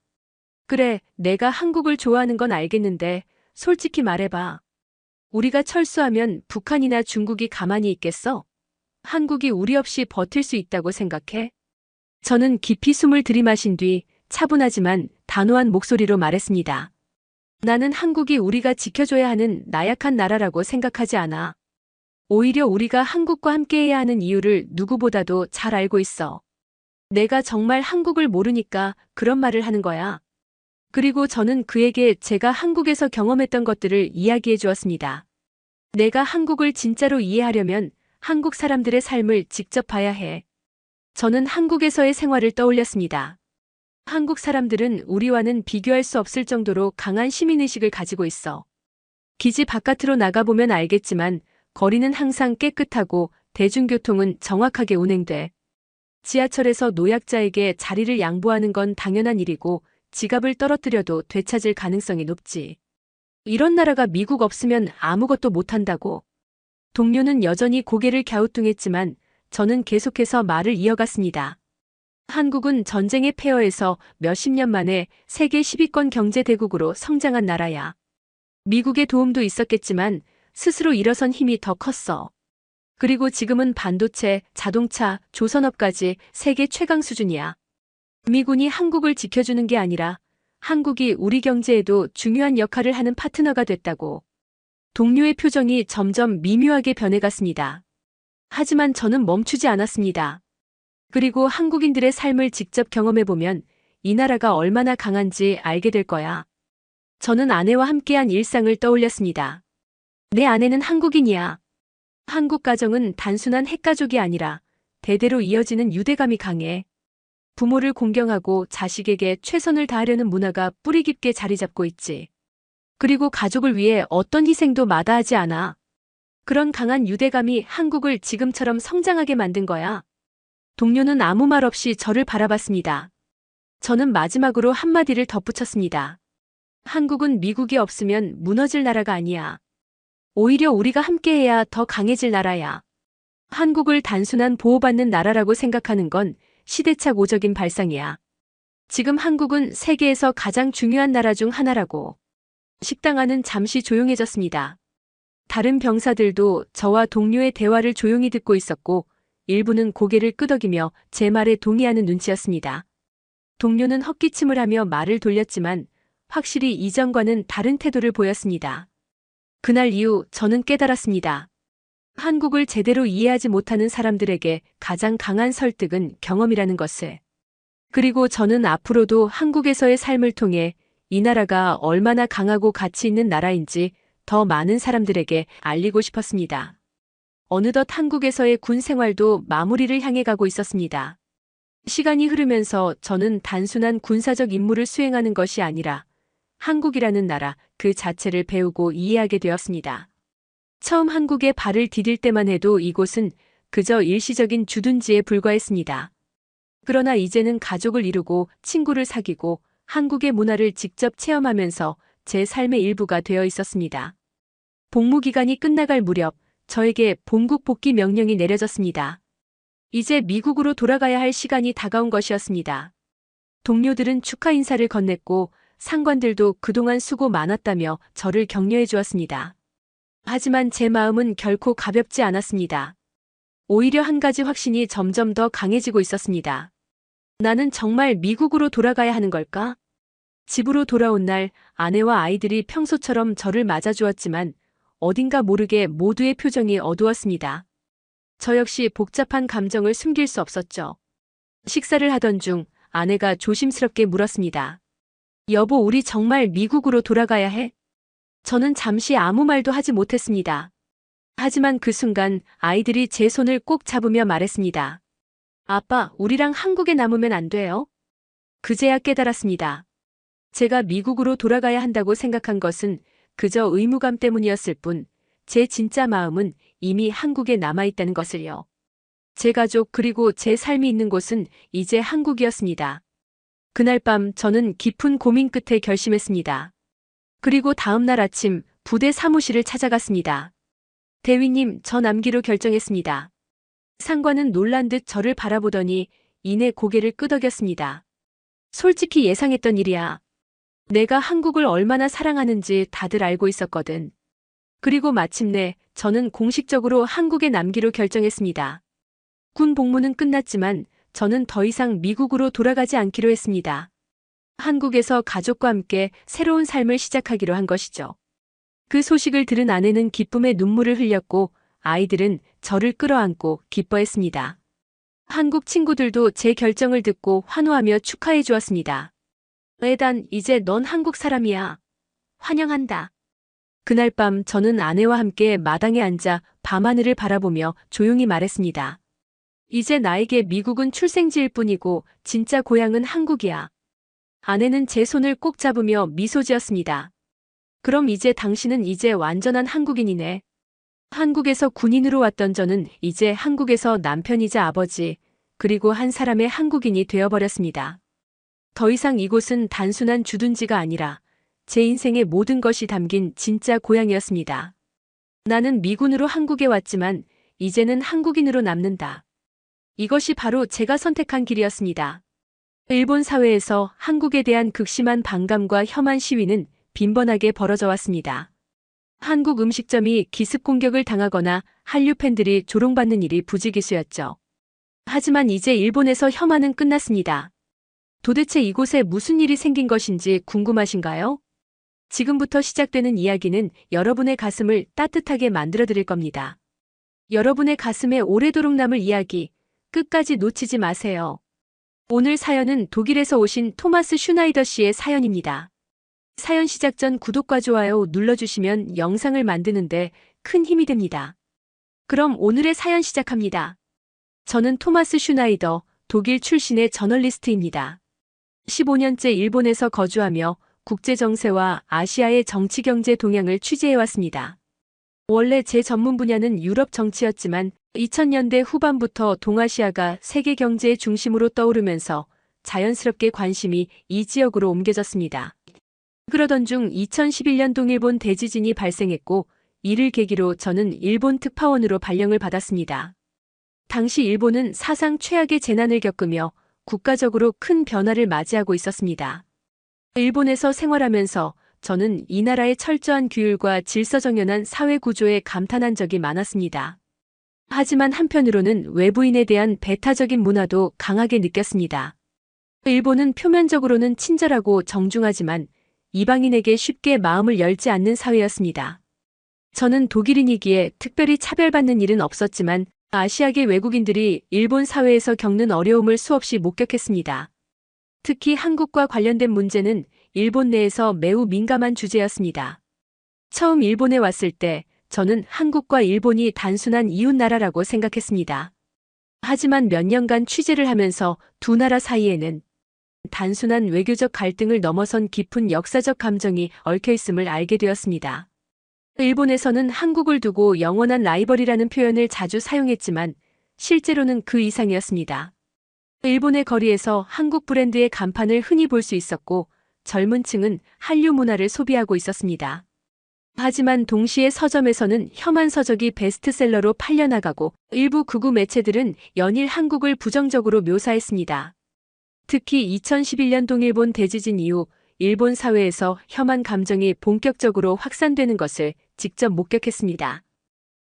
그래, 내가 한국을 좋아하는 건 알겠는데 솔직히 말해봐. 우리가 철수하면 북한이나 중국이 가만히 있겠어? 한국이 우리 없이 버틸 수 있다고 생각해? 저는 깊이 숨을 들이마신 뒤 차분하지만 단호한 목소리로 말했습니다. 나는 한국이 우리가 지켜줘야 하는 나약한 나라라고 생각하지 않아. 오히려 우리가 한국과 함께해야 하는 이유를 누구보다도 잘 알고 있어. 내가 정말 한국을 모르니까 그런 말을 하는 거야. 그리고 저는 그에게 제가 한국에서 경험했던 것들을 이야기해 주었습니다. 내가 한국을 진짜로 이해하려면 한국 사람들의 삶을 직접 봐야 해. 저는 한국에서의 생활을 떠올렸습니다. 한국 사람들은 우리와는 비교할 수 없을 정도로 강한 시민의식을 가지고 있어. 기지 바깥으로 나가보면 알겠지만 거리는 항상 깨끗하고 대중교통은 정확하게 운행돼. 지하철에서 노약자에게 자리를 양보하는 건 당연한 일이고 지갑을 떨어뜨려도 되찾을 가능성이 높지. 이런 나라가 미국 없으면 아무것도 못한다고. 동료는 여전히 고개를 갸우뚱했지만 저는 계속해서 말을 이어갔습니다. 한국은 전쟁의 폐허에서 몇십 년 만에 세계 10위권 경제대국으로 성장한 나라야. 미국의 도움도 있었겠지만 스스로 일어선 힘이 더 컸어. 그리고 지금은 반도체, 자동차, 조선업까지 세계 최강 수준이야. 미군이 한국을 지켜주는 게 아니라 한국이 우리 경제에도 중요한 역할을 하는 파트너가 됐다고. 동료의 표정이 점점 미묘하게 변해갔습니다. 하지만 저는 멈추지 않았습니다. 그리고 한국인들의 삶을 직접 경험해보면 이 나라가 얼마나 강한지 알게 될 거야. 저는 아내와 함께한 일상을 떠올렸습니다. 내 아내는 한국인이야. 한국 가정은 단순한 핵가족이 아니라 대대로 이어지는 유대감이 강해. 부모를 공경하고 자식에게 최선을 다하려는 문화가 뿌리 깊게 자리 잡고 있지. 그리고 가족을 위해 어떤 희생도 마다하지 않아. 그런 강한 유대감이 한국을 지금처럼 성장하게 만든 거야. 동료는 아무 말 없이 저를 바라봤습니다. 저는 마지막으로 한마디를 덧붙였습니다. 한국은 미국이 없으면 무너질 나라가 아니야. 오히려 우리가 함께해야 더 강해질 나라야. 한국을 단순한 보호받는 나라라고 생각하는 건 시대착오적인 발상이야. 지금 한국은 세계에서 가장 중요한 나라 중 하나라고. 식당 안은 잠시 조용해졌습니다. 다른 병사들도 저와 동료의 대화를 조용히 듣고 있었고 일부는 고개를 끄덕이며 제 말에 동의하는 눈치였습니다. 동료는 헛기침을 하며 말을 돌렸지만 확실히 이전과는 다른 태도를 보였습니다. 그날 이후 저는 깨달았습니다. 한국을 제대로 이해하지 못하는 사람들에게 가장 강한 설득은 경험이라는 것을. 그리고 저는 앞으로도 한국에서의 삶을 통해 이 나라가 얼마나 강하고 가치 있는 나라인지 더 많은 사람들에게 알리고 싶었습니다. 어느덧 한국에서의 군 생활도 마무리를 향해 가고 있었습니다. 시간이 흐르면서 저는 단순한 군사적 임무를 수행하는 것이 아니라 한국이라는 나라 그 자체를 배우고 이해하게 되었습니다. 처음 한국에 발을 디딜 때만 해도 이곳은 그저 일시적인 주둔지에 불과했습니다. 그러나 이제는 가족을 이루고 친구를 사귀고 한국의 문화를 직접 체험하면서 제 삶의 일부가 되어 있었습니다. 복무 기간이 끝나갈 무렵 저에게 본국 복귀 명령이 내려졌습니다. 이제 미국으로 돌아가야 할 시간이 다가온 것이었습니다. 동료들은 축하 인사를 건넸고 상관들도 그동안 수고 많았다며 저를 격려해 주었습니다. 하지만 제 마음은 결코 가볍지 않았습니다. 오히려 한 가지 확신이 점점 더 강해지고 있었습니다. 나는 정말 미국으로 돌아가야 하는 걸까? 집으로 돌아온 날 아내와 아이들이 평소처럼 저를 맞아주었지만 어딘가 모르게 모두의 표정이 어두웠습니다. 저 역시 복잡한 감정을 숨길 수 없었죠. 식사를 하던 중 아내가 조심스럽게 물었습니다. 여보, 우리 정말 미국으로 돌아가야 해? 저는 잠시 아무 말도 하지 못했습니다. 하지만 그 순간 아이들이 제 손을 꼭 잡으며 말했습니다. 아빠, 우리랑 한국에 남으면 안 돼요? 그제야 깨달았습니다. 제가 미국으로 돌아가야 한다고 생각한 것은 그저 의무감 때문이었을 뿐, 제 진짜 마음은 이미 한국에 남아있다는 것을요. 제 가족 그리고 제 삶이 있는 곳은 이제 한국이었습니다. 그날 밤 저는 깊은 고민 끝에 결심했습니다. 그리고 다음 날 아침 부대 사무실을 찾아갔습니다. 대위님, 저 남기로 결정했습니다. 상관은 놀란 듯 저를 바라보더니 이내 고개를 끄덕였습니다. 솔직히 예상했던 일이야. 내가 한국을 얼마나 사랑하는지 다들 알고 있었거든. 그리고 마침내 저는 공식적으로 한국에 남기로 결정했습니다. 군 복무는 끝났지만 저는 더 이상 미국으로 돌아가지 않기로 했습니다. 한국에서 가족과 함께 새로운 삶을 시작하기로 한 것이죠. 그 소식을 들은 아내는 기쁨의 눈물을 흘렸고 아이들은 저를 끌어안고 기뻐했습니다. 한국 친구들도 제 결정을 듣고 환호하며 축하해 주었습니다. 에단, 이제 넌 한국 사람이야. 환영한다. 그날 밤 저는 아내와 함께 마당에 앉아 밤하늘을 바라보며 조용히 말했습니다. 이제 나에게 미국은 출생지일 뿐이고 진짜 고향은 한국이야. 아내는 제 손을 꼭 잡으며 미소 지었습니다. 그럼 이제 당신은 이제 완전한 한국인이네. 한국에서 군인으로 왔던 저는 이제 한국에서 남편이자 아버지, 그리고 한 사람의 한국인이 되어버렸습니다. 더 이상 이곳은 단순한 주둔지가 아니라 제 인생의 모든 것이 담긴 진짜 고향이었습니다. 나는 미군으로 한국에 왔지만 이제는 한국인으로 남는다. 이것이 바로 제가 선택한 길이었습니다. 일본 사회에서 한국에 대한 극심한 반감과 혐한 시위는 빈번하게 벌어져 왔습니다. 한국 음식점이 기습 공격을 당하거나 한류 팬들이 조롱받는 일이 부지기수였죠. 하지만 이제 일본에서 혐한은 끝났습니다. 도대체 이곳에 무슨 일이 생긴 것인지 궁금하신가요? 지금부터 시작되는 이야기는 여러분의 가슴을 따뜻하게 만들어 드릴 겁니다. 여러분의 가슴에 오래도록 남을 이야기, 끝까지 놓치지 마세요. 오늘 사연은 독일에서 오신 토마스 슈나이더 씨의 사연입니다. 사연 시작 전 구독과 좋아요 눌러주시면 영상을 만드는데 큰 힘이 됩니다. 그럼 오늘의 사연 시작합니다. 저는 토마스 슈나이더, 독일 출신의 저널리스트입니다. 15년째 일본에서 거주하며 국제정세와 아시아의 정치경제 동향을 취재해왔습니다. 원래 제 전문 분야는 유럽 정치였지만 2000년대 후반부터 동아시아가 세계 경제의 중심으로 떠오르면서 자연스럽게 관심이 이 지역으로 옮겨졌습니다. 그러던 중 2011년 동일본 대지진이 발생했고 이를 계기로 저는 일본 특파원으로 발령을 받았습니다. 당시 일본은 사상 최악의 재난을 겪으며 국가적으로 큰 변화를 맞이하고 있었습니다. 일본에서 생활하면서 저는 이 나라의 철저한 규율과 질서정연한 사회 구조에 감탄한 적이 많았습니다. 하지만 한편으로는 외부인에 대한 배타적인 문화도 강하게 느꼈습니다. 일본은 표면적으로는 친절하고 정중하지만 이방인에게 쉽게 마음을 열지 않는 사회였습니다. 저는 독일인이기에 특별히 차별받는 일은 없었지만 아시아계 외국인들이 일본 사회에서 겪는 어려움을 수없이 목격했습니다. 특히 한국과 관련된 문제는 일본 내에서 매우 민감한 주제였습니다. 처음 일본에 왔을 때 저는 한국과 일본이 단순한 이웃나라라고 생각했습니다. 하지만 몇 년간 취재를 하면서 두 나라 사이에는 단순한 외교적 갈등을 넘어선 깊은 역사적 감정이 얽혀 있음을 알게 되었습니다. 일본에서는 한국을 두고 영원한 라이벌이라는 표현을 자주 사용했지만 실제로는 그 이상이었습니다. 일본의 거리에서 한국 브랜드의 간판을 흔히 볼 수 있었고 젊은 층은 한류 문화를 소비하고 있었습니다. 하지만 동시에 서점에서는 혐한 서적이 베스트셀러로 팔려나가고 일부 극우 매체들은 연일 한국을 부정적으로 묘사했습니다. 특히 2011년 동일본 대지진 이후 일본 사회에서 혐한 감정이 본격적으로 확산되는 것을 직접 목격했습니다.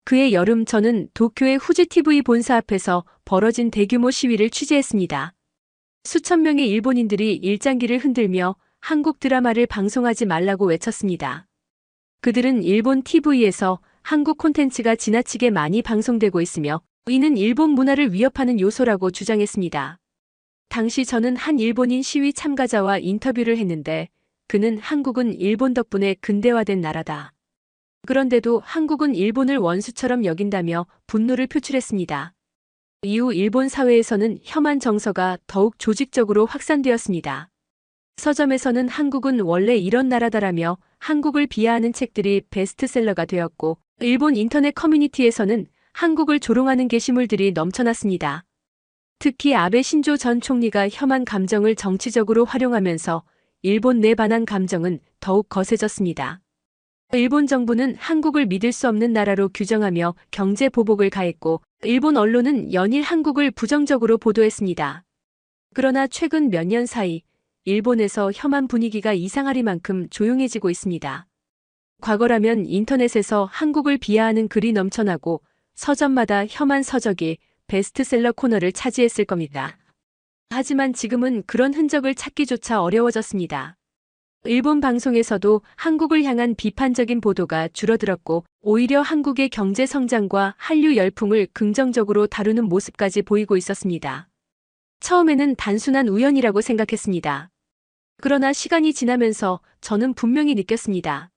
그해 여름 저는 도쿄의 후지 TV 본사 앞에서 벌어진 대규모 시위를 취재했습니다. 수천 명의 일본인들이 일장기를 흔들며 한국 드라마를 방송하지 말라고 외쳤습니다. 그들은 일본 TV에서 한국 콘텐츠가 지나치게 많이 방송되고 있으며 이는 일본 문화를 위협하는 요소라고 주장했습니다. 당시 저는 한 일본인 시위 참가자와 인터뷰를 했는데 그는 한국은 일본 덕분에 근대화된 나라다. 그런데도 한국은 일본을 원수처럼 여긴다며 분노를 표출했습니다. 이후 일본 사회에서는 혐한 정서가 더욱 조직적으로 확산되었습니다. 서점에서는 한국은 원래 이런 나라다라며 한국을 비하하는 책들이 베스트셀러가 되었고 일본 인터넷 커뮤니티에서는 한국을 조롱하는 게시물들이 넘쳐났습니다. 특히 아베 신조 전 총리가 혐한 감정을 정치적으로 활용하면서 일본 내 반한 감정은 더욱 거세졌습니다. 일본 정부는 한국을 믿을 수 없는 나라로 규정하며 경제 보복을 가했고 일본 언론은 연일 한국을 부정적으로 보도했습니다. 그러나 최근 몇 년 사이 일본에서 혐한 분위기가 이상하리만큼 조용해지고 있습니다. 과거라면 인터넷에서 한국을 비하하는 글이 넘쳐나고 서점마다 혐한 서적이 베스트셀러 코너를 차지했을 겁니다. 하지만 지금은 그런 흔적을 찾기조차 어려워졌습니다. 일본 방송에서도 한국을 향한 비판적인 보도가 줄어들었고 오히려 한국의 경제 성장과 한류 열풍을 긍정적으로 다루는 모습까지 보이고 있었습니다. 처음에는 단순한 우연이라고 생각했습니다. 그러나 시간이 지나면서 저는 분명히 느꼈습니다.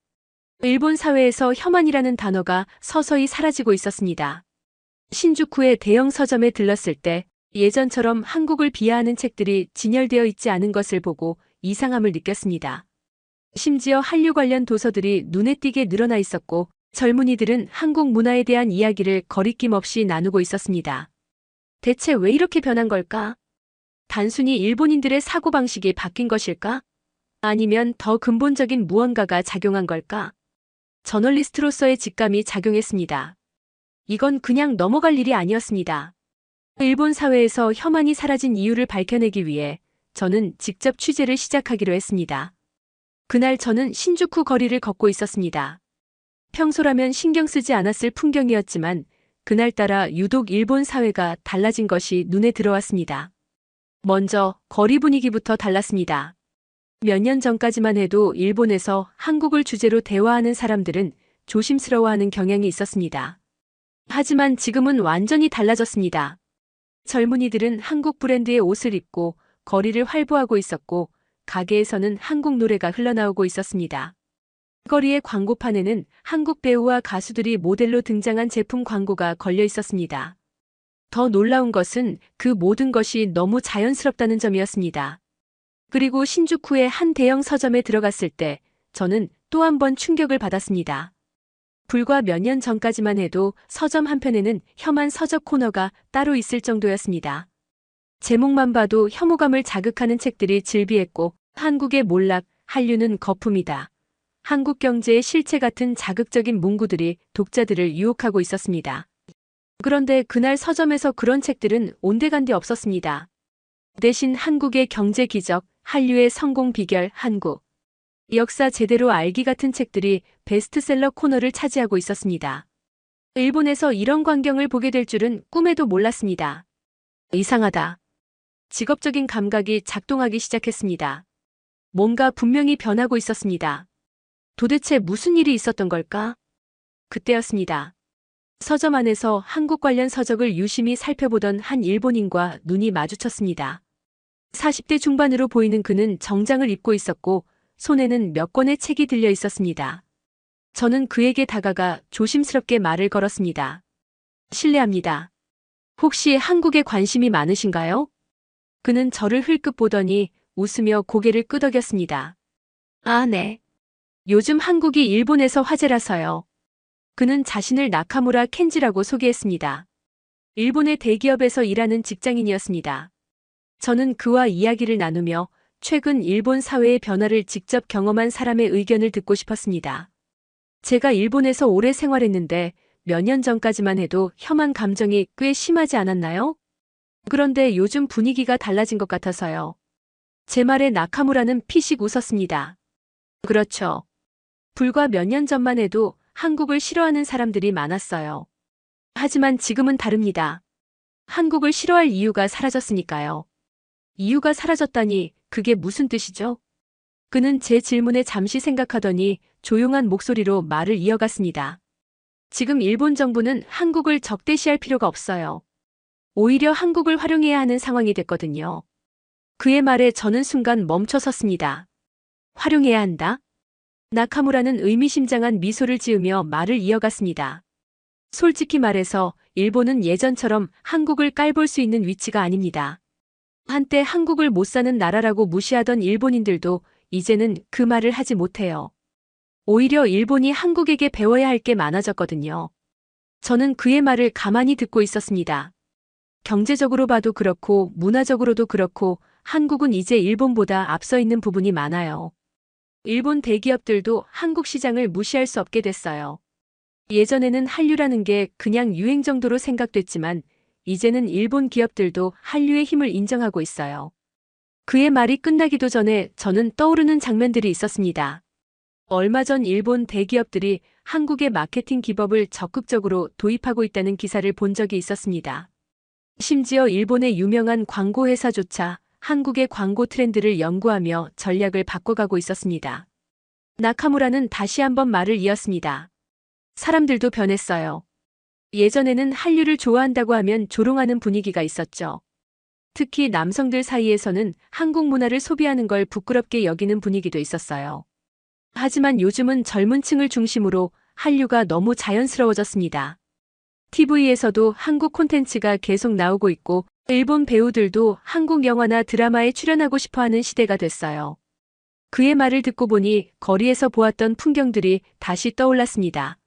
일본 사회에서 혐한이라는 단어가 서서히 사라지고 있었습니다. 신주쿠의 대형 서점에 들렀을 때 예전처럼 한국을 비하하는 책들이 진열되어 있지 않은 것을 보고 이상함을 느꼈습니다. 심지어 한류 관련 도서들이 눈에 띄게 늘어나 있었고 젊은이들은 한국 문화에 대한 이야기를 거리낌 없이 나누고 있었습니다. 대체 왜 이렇게 변한 걸까? 단순히 일본인들의 사고방식이 바뀐 것일까? 아니면 더 근본적인 무언가가 작용한 걸까? 저널리스트로서의 직감이 작용했습니다. 이건 그냥 넘어갈 일이 아니었습니다. 일본 사회에서 혐한이 사라진 이유를 밝혀내기 위해 저는 직접 취재를 시작하기로 했습니다. 그날 저는 신주쿠 거리를 걷고 있었습니다. 평소라면 신경 쓰지 않았을 풍경이었지만 그날따라 유독 일본 사회가 달라진 것이 눈에 들어왔습니다. 먼저 거리 분위기부터 달랐습니다. 몇 년 전까지만 해도 일본에서 한국을 주제로 대화하는 사람들은 조심스러워하는 경향이 있었습니다. 하지만 지금은 완전히 달라졌습니다. 젊은이들은 한국 브랜드의 옷을 입고 거리를 활보하고 있었고 가게에서는 한국 노래가 흘러나오고 있었습니다. 거리의 광고판에는 한국 배우와 가수들이 모델로 등장한 제품 광고가 걸려 있었습니다. 더 놀라운 것은 그 모든 것이 너무 자연스럽다는 점이었습니다. 그리고 신주쿠의 한 대형 서점에 들어갔을 때 저는 또 한 번 충격을 받았습니다. 불과 몇 년 전까지만 해도 서점 한편에는 혐한 서적 코너가 따로 있을 정도였습니다. 제목만 봐도 혐오감을 자극하는 책들이 즐비했고 한국의 몰락, 한류는 거품이다. 한국 경제의 실체 같은 자극적인 문구들이 독자들을 유혹하고 있었습니다. 그런데 그날 서점에서 그런 책들은 온데간데 없었습니다. 대신 한국의 경제 기적, 한류의 성공 비결, 한국 역사 제대로 알기 같은 책들이 베스트셀러 코너를 차지하고 있었습니다. 일본에서 이런 광경을 보게 될 줄은 꿈에도 몰랐습니다. 이상하다. 직업적인 감각이 작동하기 시작했습니다. 뭔가 분명히 변하고 있었습니다. 도대체 무슨 일이 있었던 걸까? 그때였습니다. 서점 안에서 한국 관련 서적을 유심히 살펴보던 한 일본인과 눈이 마주쳤습니다. 40대 중반으로 보이는 그는 정장을 입고 있었고 손에는 몇 권의 책이 들려 있었습니다. 저는 그에게 다가가 조심스럽게 말을 걸었습니다. 실례합니다. 혹시 한국에 관심이 많으신가요? 그는 저를 흘끗 보더니 웃으며 고개를 끄덕였습니다. 아, 네. 요즘 한국이 일본에서 화제라서요. 그는 자신을 나카무라 켄지라고 소개했습니다. 일본의 대기업에서 일하는 직장인이었습니다. 저는 그와 이야기를 나누며 최근 일본 사회의 변화를 직접 경험한 사람의 의견을 듣고 싶었습니다. 제가 일본에서 오래 생활했는데 몇 년 전까지만 해도 혐한 감정이 꽤 심하지 않았나요? 그런데 요즘 분위기가 달라진 것 같아서요. 제 말에 나카무라는 피식 웃었습니다. 그렇죠. 불과 몇 년 전만 해도 한국을 싫어하는 사람들이 많았어요. 하지만 지금은 다릅니다. 한국을 싫어할 이유가 사라졌으니까요. 이유가 사라졌다니 그게 무슨 뜻이죠? 그는 제 질문에 잠시 생각하더니 조용한 목소리로 말을 이어갔습니다. 지금 일본 정부는 한국을 적대시할 필요가 없어요. 오히려 한국을 활용해야 하는 상황이 됐거든요. 그의 말에 저는 순간 멈춰 섰습니다. 활용해야 한다? 나카무라는 의미심장한 미소를 지으며 말을 이어갔습니다. 솔직히 말해서 일본은 예전처럼 한국을 깔볼 수 있는 위치가 아닙니다. 한때 한국을 못 사는 나라라고 무시하던 일본인들도 이제는 그 말을 하지 못해요. 오히려 일본이 한국에게 배워야 할 게 많아졌거든요. 저는 그의 말을 가만히 듣고 있었습니다. 경제적으로 봐도 그렇고 문화적으로도 그렇고 한국은 이제 일본보다 앞서 있는 부분이 많아요. 일본 대기업들도 한국 시장을 무시할 수 없게 됐어요. 예전에는 한류라는 게 그냥 유행 정도로 생각됐지만 이제는 일본 기업들도 한류의 힘을 인정하고 있어요. 그의 말이 끝나기도 전에 저는 떠오르는 장면들이 있었습니다. 얼마 전 일본 대기업들이 한국의 마케팅 기법을 적극적으로 도입하고 있다는 기사를 본 적이 있었습니다. 심지어 일본의 유명한 광고 회사조차 한국의 광고 트렌드를 연구하며 전략을 바꿔가고 있었습니다. 나카무라는 다시 한번 말을 이었습니다. 사람들도 변했어요. 예전에는 한류를 좋아한다고 하면 조롱하는 분위기가 있었죠. 특히 남성들 사이에서는 한국 문화를 소비하는 걸 부끄럽게 여기는 분위기도 있었어요. 하지만 요즘은 젊은 층을 중심으로 한류가 너무 자연스러워졌습니다. TV에서도 한국 콘텐츠가 계속 나오고 있고 일본 배우들도 한국 영화나 드라마에 출연하고 싶어하는 시대가 됐어요. 그의 말을 듣고 보니 거리에서 보았던 풍경들이 다시 떠올랐습니다.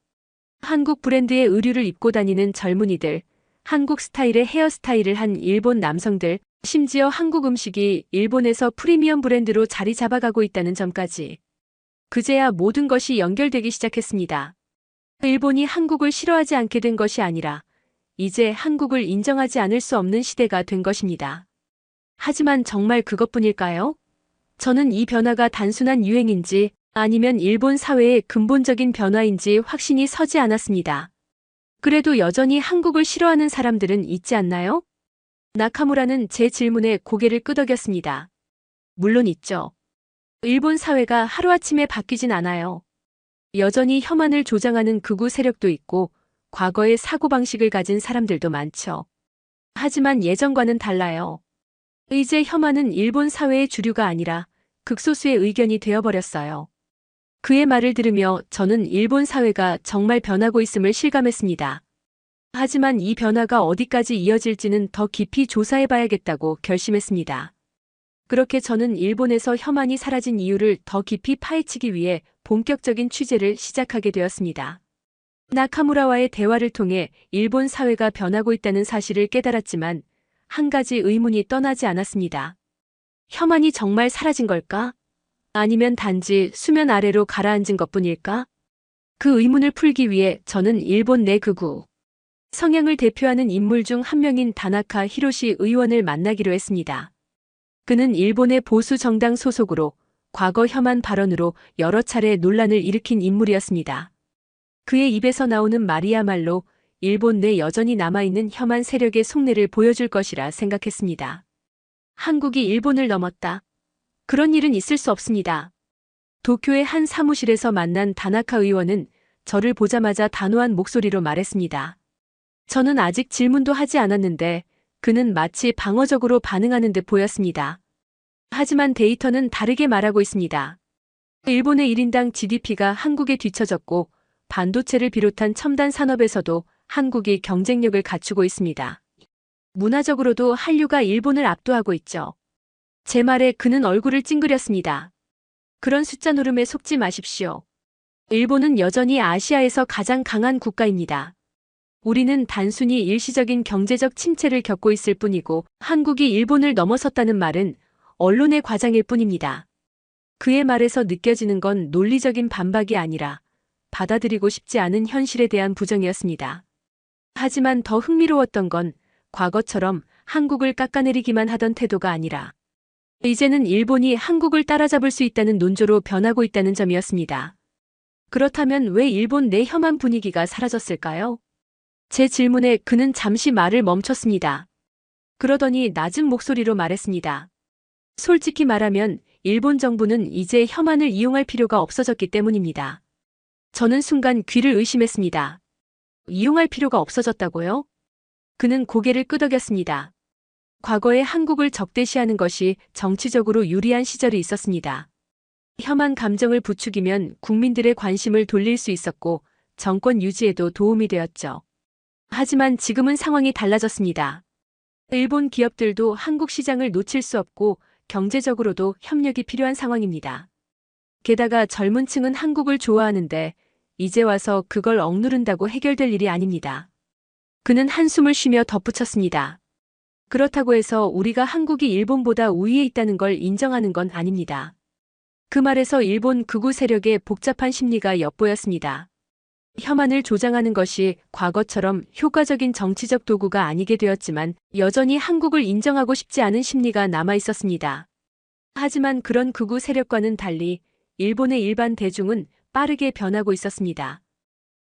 한국 브랜드의 의류를 입고 다니는 젊은이들, 한국 스타일의 헤어스타일을 한 일본 남성들, 심지어 한국 음식이 일본에서 프리미엄 브랜드로 자리 잡아가고 있다는 점까지. 그제야 모든 것이 연결되기 시작했습니다. 일본이 한국을 싫어하지 않게 된 것이 아니라 이제 한국을 인정하지 않을 수 없는 시대가 된 것입니다. 하지만 정말 그것뿐일까요? 저는 이 변화가 단순한 유행인지 아니면 일본 사회의 근본적인 변화인지 확신이 서지 않았습니다. 그래도 여전히 한국을 싫어하는 사람들은 있지 않나요? 나카무라는 제 질문에 고개를 끄덕였습니다. 물론 있죠. 일본 사회가 하루아침에 바뀌진 않아요. 여전히 혐한을 조장하는 극우 세력도 있고 과거의 사고방식을 가진 사람들도 많죠. 하지만 예전과는 달라요. 이제 혐한은 일본 사회의 주류가 아니라 극소수의 의견이 되어버렸어요. 그의 말을 들으며 저는 일본 사회가 정말 변하고 있음을 실감했습니다. 하지만 이 변화가 어디까지 이어질지는 더 깊이 조사해봐야겠다고 결심했습니다. 그렇게 저는 일본에서 혐한이 사라진 이유를 더 깊이 파헤치기 위해 본격적인 취재를 시작하게 되었습니다. 나카무라와의 대화를 통해 일본 사회가 변하고 있다는 사실을 깨달았지만 한 가지 의문이 떠나지 않았습니다. 혐한이 정말 사라진 걸까? 아니면 단지 수면 아래로 가라앉은 것뿐일까? 그 의문을 풀기 위해 저는 일본 내 극우 성향을 대표하는 인물 중 한 명인 다나카 히로시 의원을 만나기로 했습니다. 그는 일본의 보수 정당 소속으로 과거 혐한 발언으로 여러 차례 논란을 일으킨 인물이었습니다. 그의 입에서 나오는 말이야말로 일본 내 여전히 남아있는 혐한 세력의 속내를 보여줄 것이라 생각했습니다. 한국이 일본을 넘었다. 그런 일은 있을 수 없습니다. 도쿄의 한 사무실에서 만난 다나카 의원은 저를 보자마자 단호한 목소리로 말했습니다. 저는 아직 질문도 하지 않았는데 그는 마치 방어적으로 반응하는 듯 보였습니다. 하지만 데이터는 다르게 말하고 있습니다. 일본의 1인당 GDP가 한국에 뒤처졌고 반도체를 비롯한 첨단 산업에서도 한국이 경쟁력을 갖추고 있습니다. 문화적으로도 한류가 일본을 압도하고 있죠. 제 말에 그는 얼굴을 찡그렸습니다. 그런 숫자 노름에 속지 마십시오. 일본은 여전히 아시아에서 가장 강한 국가입니다. 우리는 단순히 일시적인 경제적 침체를 겪고 있을 뿐이고 한국이 일본을 넘어섰다는 말은 언론의 과장일 뿐입니다. 그의 말에서 느껴지는 건 논리적인 반박이 아니라 받아들이고 싶지 않은 현실에 대한 부정이었습니다. 하지만 더 흥미로웠던 건 과거처럼 한국을 깎아내리기만 하던 태도가 아니라 이제는 일본이 한국을 따라잡을 수 있다는 논조로 변하고 있다는 점이었습니다. 그렇다면 왜 일본 내 혐한 분위기가 사라졌을까요? 제 질문에 그는 잠시 말을 멈췄습니다. 그러더니 낮은 목소리로 말했습니다. 솔직히 말하면 일본 정부는 이제 혐한을 이용할 필요가 없어졌기 때문입니다. 저는 순간 귀를 의심했습니다. 이용할 필요가 없어졌다고요? 그는 고개를 끄덕였습니다. 과거에 한국을 적대시하는 것이 정치적으로 유리한 시절이 있었습니다. 혐한 감정을 부추기면 국민들의 관심을 돌릴 수 있었고 정권 유지에도 도움이 되었죠. 하지만 지금은 상황이 달라졌습니다. 일본 기업들도 한국 시장을 놓칠 수 없고 경제적으로도 협력이 필요한 상황입니다. 게다가 젊은 층은 한국을 좋아하는데 이제 와서 그걸 억누른다고 해결될 일이 아닙니다. 그는 한숨을 쉬며 덧붙였습니다. 그렇다고 해서 우리가 한국이 일본보다 우위에 있다는 걸 인정하는 건 아닙니다. 그 말에서 일본 극우 세력의 복잡한 심리가 엿보였습니다. 혐한을 조장하는 것이 과거처럼 효과적인 정치적 도구가 아니게 되었지만 여전히 한국을 인정하고 싶지 않은 심리가 남아 있었습니다. 하지만 그런 극우 세력과는 달리 일본의 일반 대중은 빠르게 변하고 있었습니다.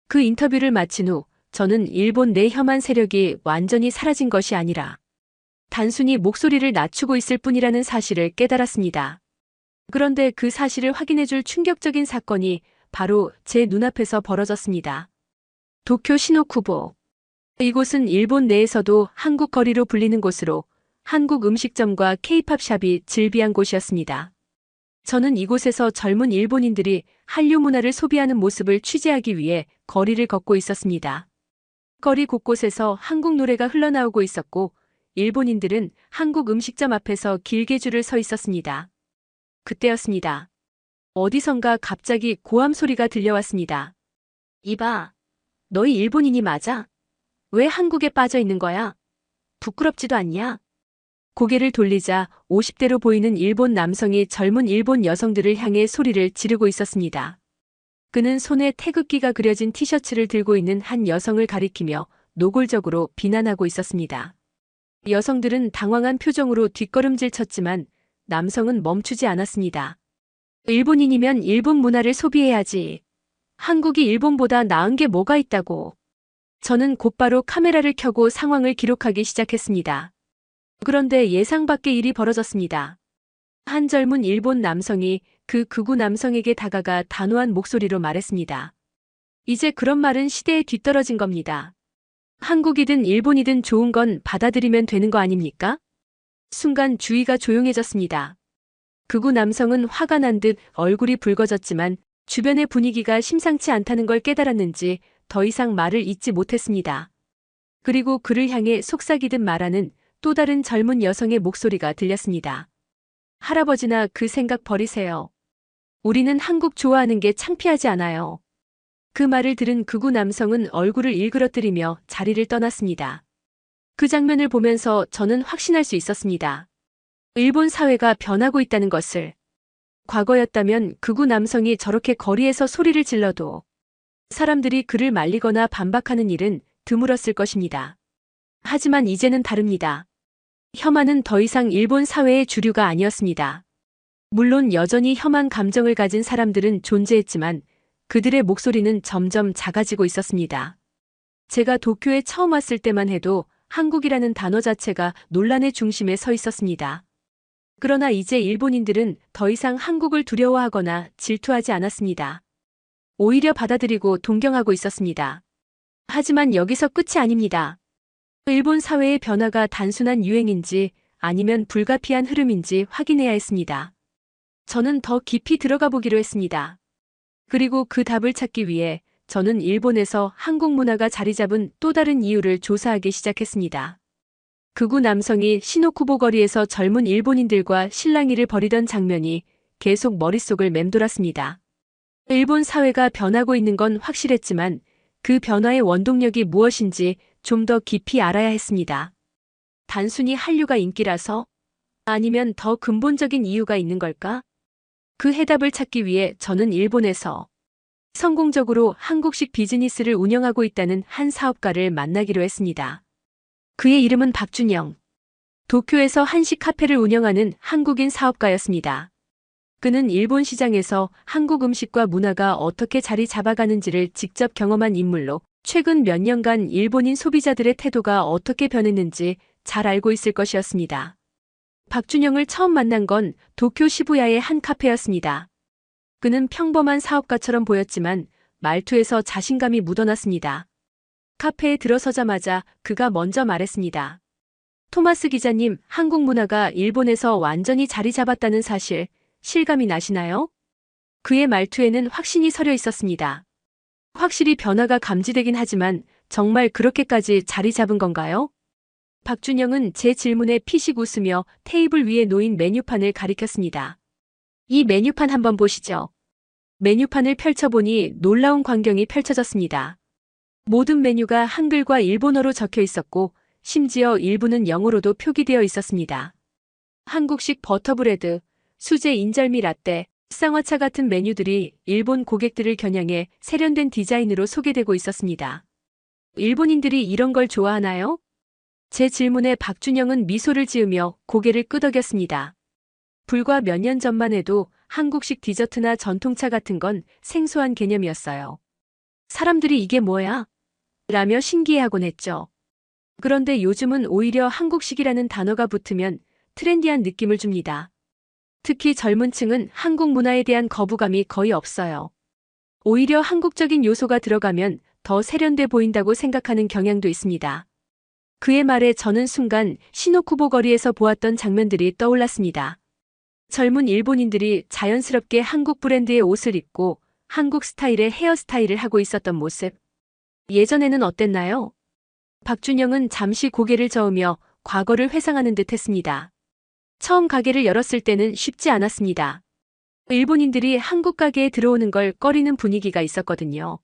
그 인터뷰를 마친 후 저는 일본 내 혐한 세력이 완전히 사라진 것이 아니라 단순히 목소리를 낮추고 있을 뿐이라는 사실을 깨달았습니다. 그런데 그 사실을 확인해줄 충격적인 사건이 바로 제 눈앞에서 벌어졌습니다. 도쿄 시노쿠보. 이곳은 일본 내에서도 한국 거리로 불리는 곳으로 한국 음식점과 케이팝 샵이 즐비한 곳이었습니다. 저는 이곳에서 젊은 일본인들이 한류 문화를 소비하는 모습을 취재하기 위해 거리를 걷고 있었습니다. 거리 곳곳에서 한국 노래가 흘러나오고 있었고, 일본인들은 한국 음식점 앞에서 길게 줄을 서 있었습니다. 그때였습니다. 어디선가 갑자기 고함 소리가 들려왔습니다. 이봐, 너희 일본인이 맞아? 왜 한국에 빠져 있는 거야? 부끄럽지도 않냐? 고개를 돌리자 50대로 보이는 일본 남성이 젊은 일본 여성들을 향해 소리를 지르고 있었습니다. 그는 손에 태극기가 그려진 티셔츠를 들고 있는 한 여성을 가리키며 노골적으로 비난하고 있었습니다. 여성들은 당황한 표정으로 뒷걸음질 쳤지만 남성은 멈추지 않았습니다. 일본인이면 일본 문화를 소비해야지. 한국이 일본보다 나은 게 뭐가 있다고. 저는 곧바로 카메라를 켜고 상황을 기록하기 시작했습니다. 그런데 예상 밖의 일이 벌어졌습니다. 한 젊은 일본 남성이 그 극우 남성에게 다가가 단호한 목소리로 말했습니다. 이제 그런 말은 시대에 뒤떨어진 겁니다. 한국이든 일본이든 좋은 건 받아들이면 되는 거 아닙니까? 순간 주위가 조용해졌습니다. 극우 남성은 화가 난 듯 얼굴이 붉어졌지만 주변의 분위기가 심상치 않다는 걸 깨달았는지 더 이상 말을 잇지 못했습니다. 그리고 그를 향해 속삭이듯 말하는 또 다른 젊은 여성의 목소리가 들렸습니다. 할아버지나 그 생각 버리세요. 우리는 한국 좋아하는 게 창피하지 않아요. 그 말을 들은 극우 남성은 얼굴을 일그러뜨리며 자리를 떠났습니다. 그 장면을 보면서 저는 확신할 수 있었습니다. 일본 사회가 변하고 있다는 것을. 과거였다면 극우 남성이 저렇게 거리에서 소리를 질러도 사람들이 그를 말리거나 반박하는 일은 드물었을 것입니다. 하지만 이제는 다릅니다. 혐한은 더 이상 일본 사회의 주류가 아니었습니다. 물론 여전히 혐한 감정을 가진 사람들은 존재했지만 그들의 목소리는 점점 작아지고 있었습니다. 제가 도쿄에 처음 왔을 때만 해도 한국이라는 단어 자체가 논란의 중심에 서 있었습니다. 그러나 이제 일본인들은 더 이상 한국을 두려워하거나 질투하지 않았습니다. 오히려 받아들이고 동경하고 있었습니다. 하지만 여기서 끝이 아닙니다. 일본 사회의 변화가 단순한 유행인지 아니면 불가피한 흐름인지 확인해야 했습니다. 저는 더 깊이 들어가 보기로 했습니다. 그리고 그 답을 찾기 위해 저는 일본에서 한국 문화가 자리 잡은 또 다른 이유를 조사하기 시작했습니다. 극우 남성이 시노쿠보 거리에서 젊은 일본인들과 실랑이를 벌이던 장면이 계속 머릿속을 맴돌았습니다. 일본 사회가 변하고 있는 건 확실했지만 그 변화의 원동력이 무엇인지 좀 더 깊이 알아야 했습니다. 단순히 한류가 인기라서? 아니면 더 근본적인 이유가 있는 걸까? 그 해답을 찾기 위해 저는 일본에서 성공적으로 한국식 비즈니스를 운영하고 있다는 한 사업가를 만나기로 했습니다. 그의 이름은 박준영. 도쿄에서 한식 카페를 운영하는 한국인 사업가였습니다. 그는 일본 시장에서 한국 음식과 문화가 어떻게 자리 잡아가는지를 직접 경험한 인물로 최근 몇 년간 일본인 소비자들의 태도가 어떻게 변했는지 잘 알고 있을 것이었습니다. 박준영을 처음 만난 건 도쿄 시부야의 한 카페였습니다. 그는 평범한 사업가처럼 보였지만 말투에서 자신감이 묻어났습니다. 카페에 들어서자마자 그가 먼저 말했습니다. 토마스 기자님, 한국 문화가 일본에서 완전히 자리 잡았다는 사실 실감이 나시나요? 그의 말투에는 확신이 서려 있었습니다. 확실히 변화가 감지되긴 하지만 정말 그렇게까지 자리 잡은 건가요? 박준영은 제 질문에 피식 웃으며 테이블 위에 놓인 메뉴판을 가리켰습니다. 이 메뉴판 한번 보시죠. 메뉴판을 펼쳐보니 놀라운 광경이 펼쳐졌습니다. 모든 메뉴가 한글과 일본어로 적혀 있었고 심지어 일부는 영어로도 표기되어 있었습니다. 한국식 버터브레드, 수제 인절미 라떼, 쌍화차 같은 메뉴들이 일본 고객들을 겨냥해 세련된 디자인으로 소개되고 있었습니다. 일본인들이 이런 걸 좋아하나요? 제 질문에 박준영은 미소를 지으며 고개를 끄덕였습니다. 불과 몇 년 전만 해도 한국식 디저트나 전통차 같은 건 생소한 개념이었어요. 사람들이 이게 뭐야? 라며 신기해하곤 했죠. 그런데 요즘은 오히려 한국식이라는 단어가 붙으면 트렌디한 느낌을 줍니다. 특히 젊은 층은 한국 문화에 대한 거부감이 거의 없어요. 오히려 한국적인 요소가 들어가면 더 세련돼 보인다고 생각하는 경향도 있습니다. 그의 말에 저는 순간 시노쿠보 거리에서 보았던 장면들이 떠올랐습니다. 젊은 일본인들이 자연스럽게 한국 브랜드의 옷을 입고 한국 스타일의 헤어스타일을 하고 있었던 모습. 예전에는 어땠나요? 박준영은 잠시 고개를 저으며 과거를 회상하는 듯 했습니다. 처음 가게를 열었을 때는 쉽지 않았습니다. 일본인들이 한국 가게에 들어오는 걸 꺼리는 분위기가 있었거든요.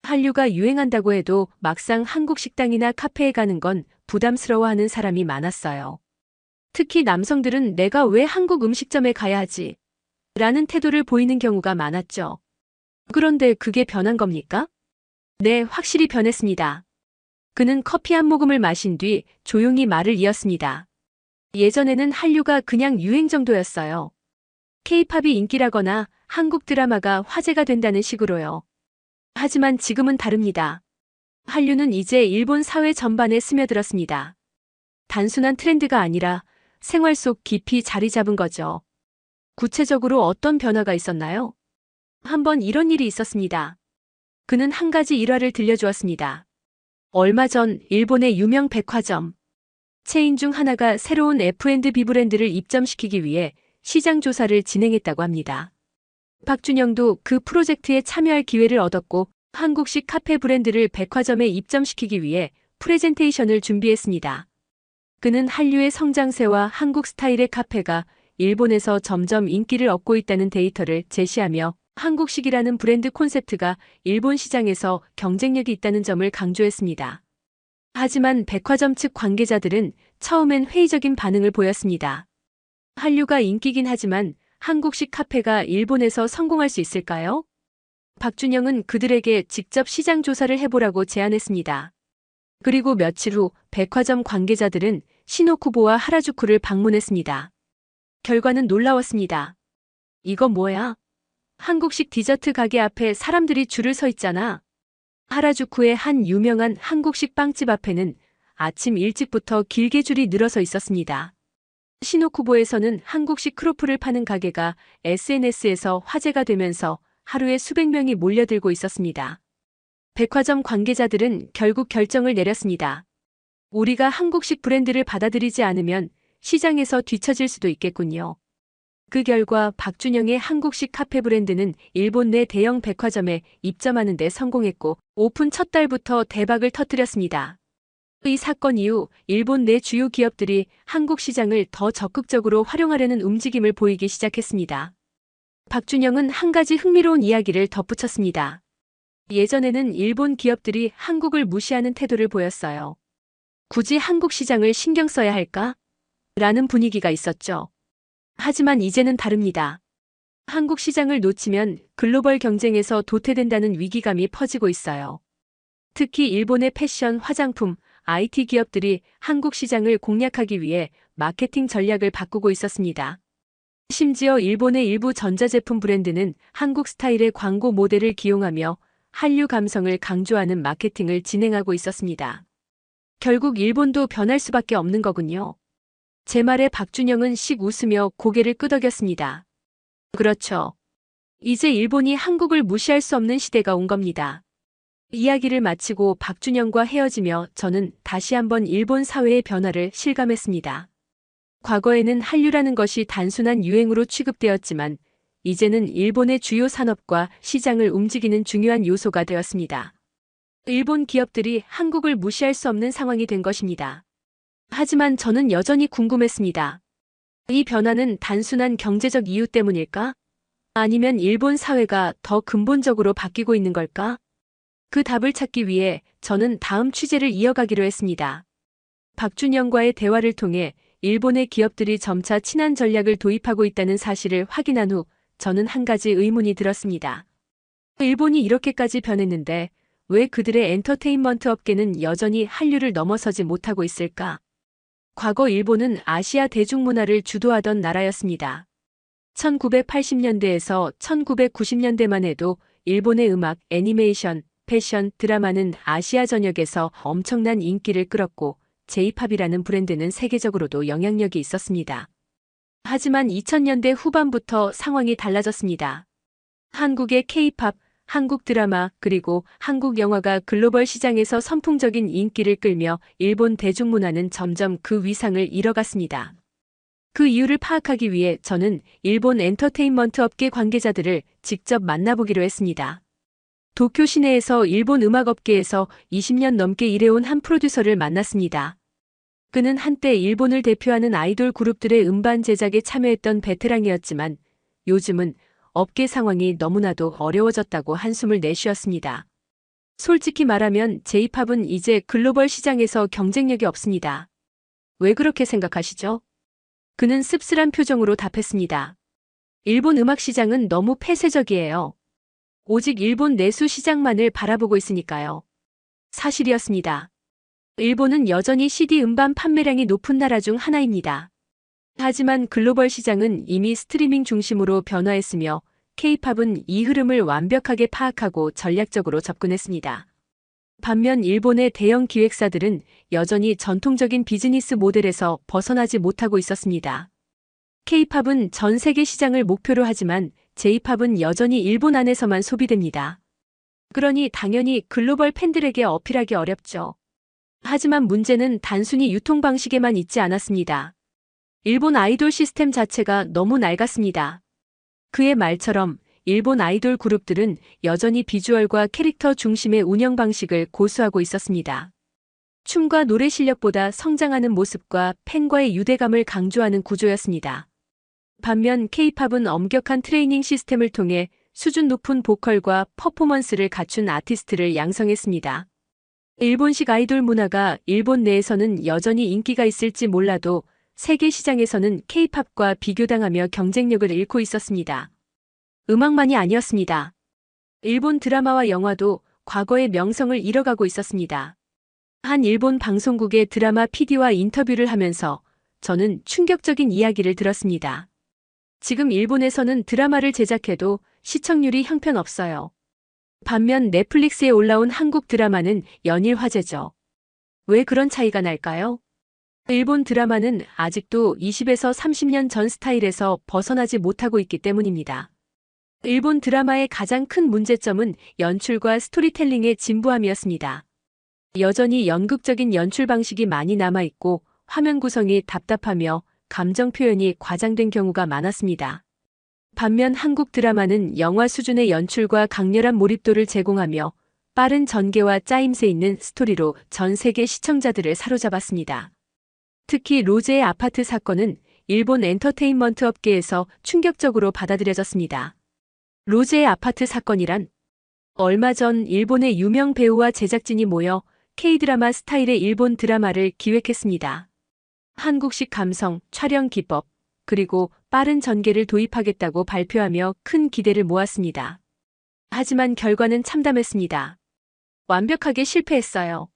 한류가 유행한다고 해도 막상 한국 식당이나 카페에 가는 건 부담스러워하는 사람이 많았어요. 특히 남성들은 내가 왜 한국 음식점에 가야 하지? 라는 태도를 보이는 경우가 많았죠. 그런데 그게 변한 겁니까? 네, 확실히 변했습니다. 그는 커피 한 모금을 마신 뒤 조용히 말을 이었습니다. 예전에는 한류가 그냥 유행 정도였어요. K-팝이 인기라거나 한국 드라마가 화제가 된다는 식으로요. 하지만 지금은 다릅니다. 한류는 이제 일본 사회 전반에 스며들었습니다. 단순한 트렌드가 아니라 생활 속 깊이 자리 잡은 거죠. 구체적으로 어떤 변화가 있었나요? 한번 이런 일이 있었습니다. 그는 한 가지 일화를 들려주었습니다. 얼마 전 일본의 유명 백화점 체인 중 하나가 새로운 F&B 브랜드를 입점시키기 위해 시장 조사를 진행했다고 합니다. 박준영도 그 프로젝트에 참여할 기회를 얻었고 한국식 카페 브랜드를 백화점에 입점시키기 위해 프레젠테이션을 준비했습니다. 그는 한류의 성장세와 한국 스타일의 카페가 일본에서 점점 인기를 얻고 있다는 데이터를 제시하며 한국식이라는 브랜드 콘셉트가 일본 시장에서 경쟁력이 있다는 점을 강조했습니다. 하지만 백화점 측 관계자들은 처음엔 회의적인 반응을 보였습니다. 한류가 인기긴 하지만 한국식 카페가 일본에서 성공할 수 있을까요? 박준영은 그들에게 직접 시장 조사를 해보라고 제안했습니다. 그리고 며칠 후 백화점 관계자들은 시노쿠보와 하라주쿠를 방문했습니다. 결과는 놀라웠습니다. 이건 뭐야? 한국식 디저트 가게 앞에 사람들이 줄을 서 있잖아. 하라주쿠의 한 유명한 한국식 빵집 앞에는 아침 일찍부터 길게 줄이 늘어서 있었습니다. 시노쿠보에서는 한국식 크로플을 파는 가게가 SNS에서 화제가 되면서 하루에 수백 명이 몰려들고 있었습니다. 백화점 관계자들은 결국 결정을 내렸습니다. 우리가 한국식 브랜드를 받아들이지 않으면 시장에서 뒤처질 수도 있겠군요. 그 결과 박준영의 한국식 카페 브랜드는 일본 내 대형 백화점에 입점하는 데 성공했고 오픈 첫 달부터 대박을 터뜨렸습니다. 이 사건 이후 일본 내 주요 기업들이 한국 시장을 더 적극적으로 활용하려는 움직임을 보이기 시작했습니다. 박준영은 한 가지 흥미로운 이야기를 덧붙였습니다. 예전에는 일본 기업들이 한국을 무시하는 태도를 보였어요. 굳이 한국 시장을 신경 써야 할까? 라는 분위기가 있었죠. 하지만 이제는 다릅니다. 한국 시장을 놓치면 글로벌 경쟁에서 도태된다는 위기감이 퍼지고 있어요. 특히 일본의 패션, 화장품, IT 기업들이 한국 시장을 공략하기 위해 마케팅 전략을 바꾸고 있었습니다. 심지어 일본의 일부 전자제품 브랜드는 한국 스타일의 광고 모델을 기용하며 한류 감성을 강조하는 마케팅을 진행하고 있었습니다. 결국 일본도 변할 수밖에 없는 거군요. 제 말에 박준영은 씩 웃으며 고개를 끄덕였습니다. 그렇죠. 이제 일본이 한국을 무시할 수 없는 시대가 온 겁니다. 이야기를 마치고 박준영과 헤어지며 저는 다시 한번 일본 사회의 변화를 실감했습니다. 과거에는 한류라는 것이 단순한 유행으로 취급되었지만 이제는 일본의 주요 산업과 시장을 움직이는 중요한 요소가 되었습니다. 일본 기업들이 한국을 무시할 수 없는 상황이 된 것입니다. 하지만 저는 여전히 궁금했습니다. 이 변화는 단순한 경제적 이유 때문일까? 아니면 일본 사회가 더 근본적으로 바뀌고 있는 걸까? 그 답을 찾기 위해 저는 다음 취재를 이어가기로 했습니다. 박준영과의 대화를 통해 일본의 기업들이 점차 친한 전략을 도입하고 있다는 사실을 확인한 후 저는 한 가지 의문이 들었습니다. 일본이 이렇게까지 변했는데 왜 그들의 엔터테인먼트 업계는 여전히 한류를 넘어서지 못하고 있을까? 과거 일본은 아시아 대중문화를 주도하던 나라였습니다. 1980년대에서 1990년대만 해도 일본의 음악, 애니메이션, 패션, 드라마는 아시아 전역에서 엄청난 인기를 끌었고 J-팝이라는 브랜드는 세계적으로도 영향력이 있었습니다. 하지만 2000년대 후반부터 상황이 달라졌습니다. 한국의 K-팝, 한국 드라마, 그리고 한국 영화가 글로벌 시장에서 선풍적인 인기를 끌며 일본 대중문화는 점점 그 위상을 잃어갔습니다. 그 이유를 파악하기 위해 저는 일본 엔터테인먼트 업계 관계자들을 직접 만나보기로 했습니다. 도쿄 시내에서 일본 음악업계에서 20년 넘게 일해온 한 프로듀서를 만났습니다. 그는 한때 일본을 대표하는 아이돌 그룹들의 음반 제작에 참여했던 베테랑이었지만 요즘은 업계 상황이 너무나도 어려워졌다고 한숨을 내쉬었습니다. 솔직히 말하면 J-팝은 이제 글로벌 시장에서 경쟁력이 없습니다. 왜 그렇게 생각하시죠? 그는 씁쓸한 표정으로 답했습니다. 일본 음악 시장은 너무 폐쇄적이에요. 오직 일본 내수 시장만을 바라보고 있으니까요. 사실이었습니다. 일본은 여전히 CD 음반 판매량이 높은 나라 중 하나입니다. 하지만 글로벌 시장은 이미 스트리밍 중심으로 변화했으며 K-팝은 이 흐름을 완벽하게 파악하고 전략적으로 접근했습니다. 반면 일본의 대형 기획사들은 여전히 전통적인 비즈니스 모델에서 벗어나지 못하고 있었습니다. K-팝은 전 세계 시장을 목표로 하지만 J-팝은 여전히 일본 안에서만 소비됩니다. 그러니 당연히 글로벌 팬들에게 어필하기 어렵죠. 하지만 문제는 단순히 유통 방식에만 있지 않았습니다. 일본 아이돌 시스템 자체가 너무 낡았습니다. 그의 말처럼 일본 아이돌 그룹들은 여전히 비주얼과 캐릭터 중심의 운영 방식을 고수하고 있었습니다. 춤과 노래 실력보다 성장하는 모습과 팬과의 유대감을 강조하는 구조였습니다. 반면 K-팝은 엄격한 트레이닝 시스템을 통해 수준 높은 보컬과 퍼포먼스를 갖춘 아티스트를 양성했습니다. 일본식 아이돌 문화가 일본 내에서는 여전히 인기가 있을지 몰라도 세계 시장에서는 K-팝과 비교당하며 경쟁력을 잃고 있었습니다. 음악만이 아니었습니다. 일본 드라마와 영화도 과거의 명성을 잃어가고 있었습니다. 한 일본 방송국의 드라마 PD와 인터뷰를 하면서 저는 충격적인 이야기를 들었습니다. 지금 일본에서는 드라마를 제작해도 시청률이 형편없어요. 반면 넷플릭스에 올라온 한국 드라마는 연일 화제죠. 왜 그런 차이가 날까요? 일본 드라마는 아직도 20에서 30년 전 스타일에서 벗어나지 못하고 있기 때문입니다. 일본 드라마의 가장 큰 문제점은 연출과 스토리텔링의 진부함이었습니다. 여전히 연극적인 연출 방식이 많이 남아있고 화면 구성이 답답하며 감정 표현이 과장된 경우가 많았습니다. 반면 한국 드라마는 영화 수준의 연출과 강렬한 몰입도를 제공하며 빠른 전개와 짜임새 있는 스토리로 전 세계 시청자들을 사로잡았습니다. 특히 로제의 아파트 사건은 일본 엔터테인먼트 업계에서 충격적으로 받아들여졌습니다. 로제의 아파트 사건이란 얼마 전 일본의 유명 배우와 제작진이 모여 K-드라마 스타일의 일본 드라마를 기획했습니다. 한국식 감성, 촬영 기법, 그리고 빠른 전개를 도입하겠다고 발표하며 큰 기대를 모았습니다. 하지만 결과는 참담했습니다. 완벽하게 실패했어요.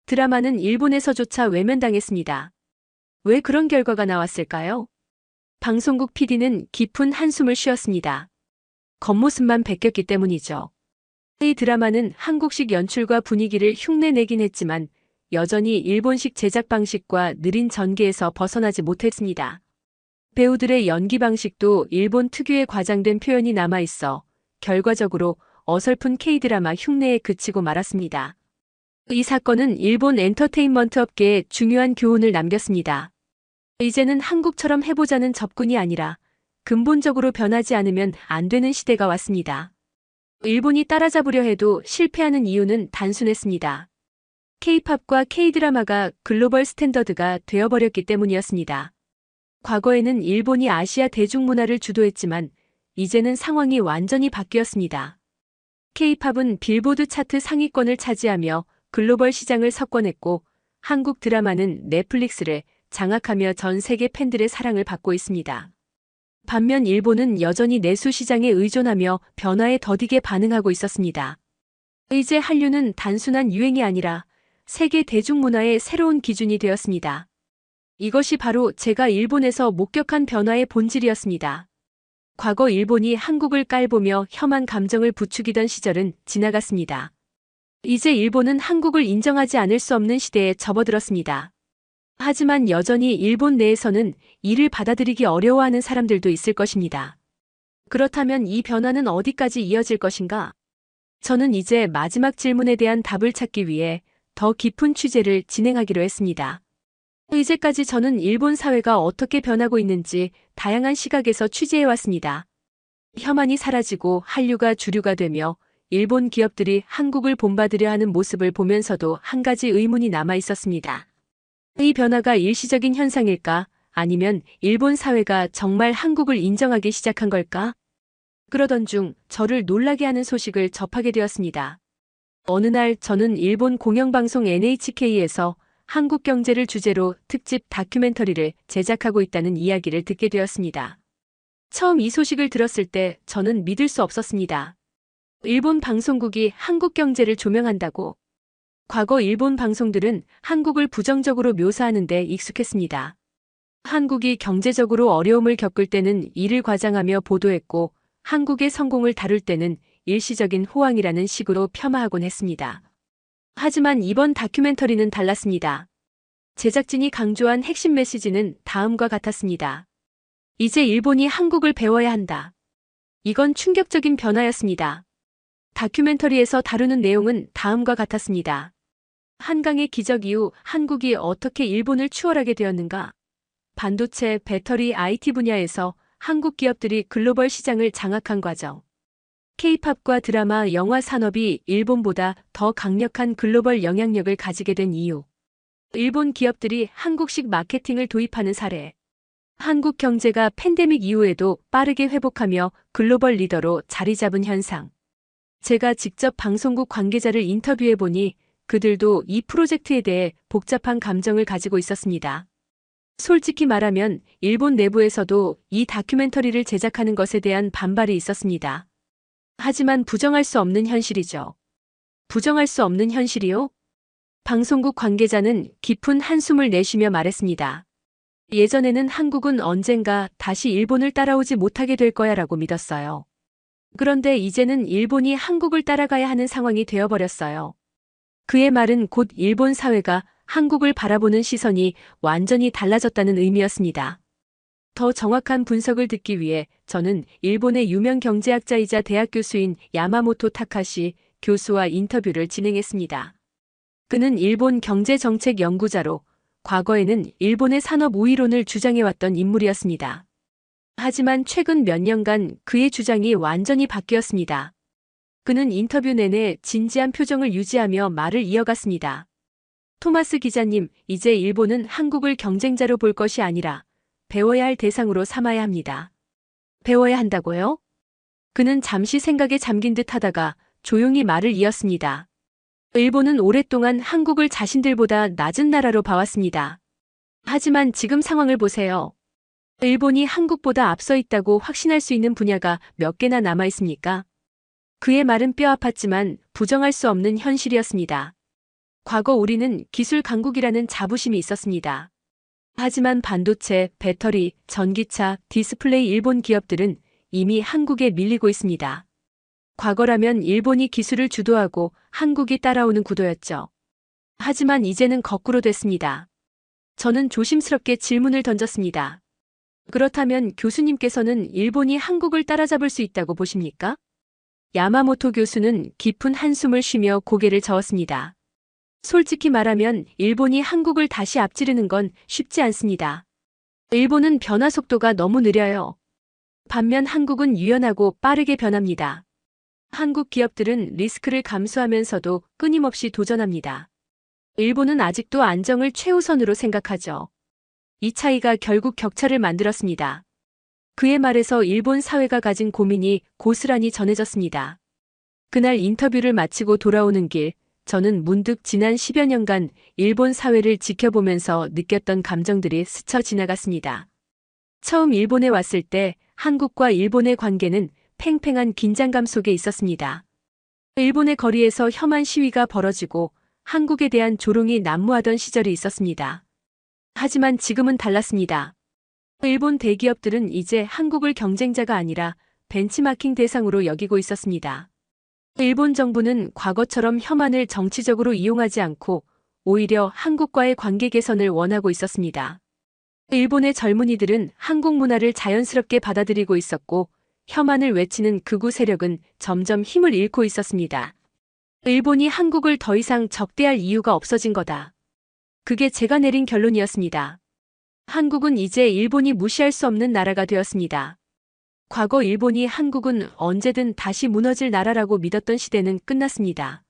드라마는 일본에서조차 외면당했습니다. 왜 그런 결과가 나왔을까요? 방송국 PD는 깊은 한숨을 쉬었습니다. 겉모습만 베꼈기 때문이죠. 이 드라마는 한국식 연출과 분위기를 흉내내긴 했지만 여전히 일본식 제작 방식과 느린 전개에서 벗어나지 못했습니다. 배우들의 연기 방식도 일본 특유의 과장된 표현이 남아있어 결과적으로 어설픈 K-드라마 흉내에 그치고 말았습니다. 이 사건은 일본 엔터테인먼트 업계에 중요한 교훈을 남겼습니다. 이제는 한국처럼 해보자는 접근이 아니라 근본적으로 변하지 않으면 안 되는 시대가 왔습니다. 일본이 따라잡으려 해도 실패하는 이유는 단순했습니다. K-팝과 K-드라마가 글로벌 스탠더드가 되어버렸기 때문이었습니다. 과거에는 일본이 아시아 대중문화를 주도했지만 이제는 상황이 완전히 바뀌었습니다. K-팝은 빌보드 차트 상위권을 차지하며 글로벌 시장을 석권했고 한국 드라마는 넷플릭스를 장악하며 전 세계 팬들의 사랑을 받고 있습니다. 반면 일본은 여전히 내수 시장에 의존하며 변화에 더디게 반응하고 있었습니다. 이제 한류는 단순한 유행이 아니라 세계 대중문화의 새로운 기준이 되었습니다. 이것이 바로 제가 일본에서 목격한 변화의 본질이었습니다. 과거 일본이 한국을 깔보며 혐한 감정을 부추기던 시절은 지나갔습니다. 이제 일본은 한국을 인정하지 않을 수 없는 시대에 접어들었습니다. 하지만 여전히 일본 내에서는 이를 받아들이기 어려워하는 사람들도 있을 것입니다. 그렇다면 이 변화는 어디까지 이어질 것인가? 저는 이제 마지막 질문에 대한 답을 찾기 위해 더 깊은 취재를 진행하기로 했습니다. 이제까지 저는 일본 사회가 어떻게 변하고 있는지 다양한 시각에서 취재해왔습니다. 혐한이 사라지고 한류가 주류가 되며 일본 기업들이 한국을 본받으려 하는 모습을 보면서도 한 가지 의문이 남아 있었습니다. 이 변화가 일시적인 현상일까? 아니면 일본 사회가 정말 한국을 인정하기 시작한 걸까? 그러던 중 저를 놀라게 하는 소식을 접하게 되었습니다. 어느 날 저는 일본 공영방송 NHK에서 한국 경제를 주제로 특집 다큐멘터리를 제작하고 있다는 이야기를 듣게 되었습니다. 처음 이 소식을 들었을 때 저는 믿을 수 없었습니다. 일본 방송국이 한국 경제를 조명한다고. 과거 일본 방송들은 한국을 부정적으로 묘사하는 데 익숙했습니다. 한국이 경제적으로 어려움을 겪을 때는 이를 과장하며 보도했고 한국의 성공을 다룰 때는 일시적인 호황이라는 식으로 폄하하곤 했습니다. 하지만 이번 다큐멘터리는 달랐습니다. 제작진이 강조한 핵심 메시지는 다음과 같았습니다. 이제 일본이 한국을 배워야 한다. 이건 충격적인 변화였습니다. 다큐멘터리에서 다루는 내용은 다음과 같았습니다. 한강의 기적 이후 한국이 어떻게 일본을 추월하게 되었는가? 반도체, 배터리, IT 분야에서 한국 기업들이 글로벌 시장을 장악한 과정. K-팝과 드라마, 영화 산업이 일본보다 더 강력한 글로벌 영향력을 가지게 된 이유. 일본 기업들이 한국식 마케팅을 도입하는 사례. 한국 경제가 팬데믹 이후에도 빠르게 회복하며 글로벌 리더로 자리 잡은 현상. 제가 직접 방송국 관계자를 인터뷰해보니 그들도 이 프로젝트에 대해 복잡한 감정을 가지고 있었습니다. 솔직히 말하면 일본 내부에서도 이 다큐멘터리를 제작하는 것에 대한 반발이 있었습니다. 하지만 부정할 수 없는 현실이죠. 부정할 수 없는 현실이요? 방송국 관계자는 깊은 한숨을 내쉬며 말했습니다. 예전에는 한국은 언젠가 다시 일본을 따라오지 못하게 될 거야라고 믿었어요. 그런데 이제는 일본이 한국을 따라가야 하는 상황이 되어버렸어요. 그의 말은 곧 일본 사회가 한국을 바라보는 시선이 완전히 달라졌다는 의미였습니다. 더 정확한 분석을 듣기 위해 저는 일본의 유명 경제학자이자 대학 교수인 야마모토 타카시 교수와 인터뷰를 진행했습니다. 그는 일본 경제정책 연구자로 과거에는 일본의 산업 우위론을 주장해왔던 인물이었습니다. 하지만 최근 몇 년간 그의 주장이 완전히 바뀌었습니다. 그는 인터뷰 내내 진지한 표정을 유지하며 말을 이어갔습니다. 토마스 기자님, 이제 일본은 한국을 경쟁자로 볼 것이 아니라 배워야 할 대상으로 삼아야 합니다. 배워야 한다고요? 그는 잠시 생각에 잠긴 듯 하다가 조용히 말을 이었습니다. 일본은 오랫동안 한국을 자신들보다 낮은 나라로 봐왔습니다. 하지만 지금 상황을 보세요. 일본이 한국보다 앞서 있다고 확신할 수 있는 분야가 몇 개나 남아 있습니까? 그의 말은 뼈아팠지만 부정할 수 없는 현실이었습니다. 과거 우리는 기술 강국이라는 자부심이 있었습니다. 하지만 반도체, 배터리, 전기차, 디스플레이 일본 기업들은 이미 한국에 밀리고 있습니다. 과거라면 일본이 기술을 주도하고 한국이 따라오는 구도였죠. 하지만 이제는 거꾸로 됐습니다. 저는 조심스럽게 질문을 던졌습니다. 그렇다면 교수님께서는 일본이 한국을 따라잡을 수 있다고 보십니까? 야마모토 교수는 깊은 한숨을 쉬며 고개를 저었습니다. 솔직히 말하면 일본이 한국을 다시 앞지르는 건 쉽지 않습니다. 일본은 변화 속도가 너무 느려요. 반면 한국은 유연하고 빠르게 변합니다. 한국 기업들은 리스크를 감수하면서도 끊임없이 도전합니다. 일본은 아직도 안정을 최우선으로 생각하죠. 이 차이가 결국 격차를 만들었습니다. 그의 말에서 일본 사회가 가진 고민이 고스란히 전해졌습니다. 그날 인터뷰를 마치고 돌아오는 길, 저는 문득 지난 10여 년간 일본 사회를 지켜보면서 느꼈던 감정들이 스쳐 지나갔습니다. 처음 일본에 왔을 때 한국과 일본의 관계는 팽팽한 긴장감 속에 있었습니다. 일본의 거리에서 혐한 시위가 벌어지고 한국에 대한 조롱이 난무하던 시절이 있었습니다. 하지만 지금은 달랐습니다. 일본 대기업들은 이제 한국을 경쟁자가 아니라 벤치마킹 대상으로 여기고 있었습니다. 일본 정부는 과거처럼 혐한을 정치적으로 이용하지 않고 오히려 한국과의 관계 개선을 원하고 있었습니다. 일본의 젊은이들은 한국 문화를 자연스럽게 받아들이고 있었고 혐한을 외치는 극우 세력은 점점 힘을 잃고 있었습니다. 일본이 한국을 더 이상 적대할 이유가 없어진 거다. 그게 제가 내린 결론이었습니다. 한국은 이제 일본이 무시할 수 없는 나라가 되었습니다. 과거 일본이 한국은 언제든 다시 무너질 나라라고 믿었던 시대는 끝났습니다.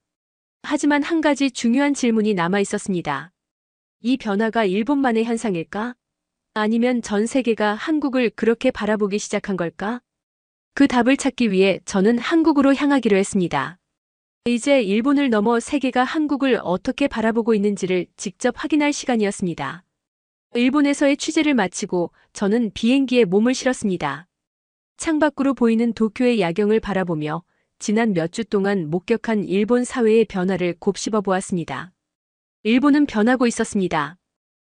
하지만 한 가지 중요한 질문이 남아 있었습니다. 이 변화가 일본만의 현상일까? 아니면 전 세계가 한국을 그렇게 바라보기 시작한 걸까? 그 답을 찾기 위해 저는 한국으로 향하기로 했습니다. 이제 일본을 넘어 세계가 한국을 어떻게 바라보고 있는지를 직접 확인할 시간이었습니다. 일본에서의 취재를 마치고 저는 비행기에 몸을 실었습니다. 창밖으로 보이는 도쿄의 야경을 바라보며 지난 몇 주 동안 목격한 일본 사회의 변화를 곱씹어 보았습니다. 일본은 변하고 있었습니다.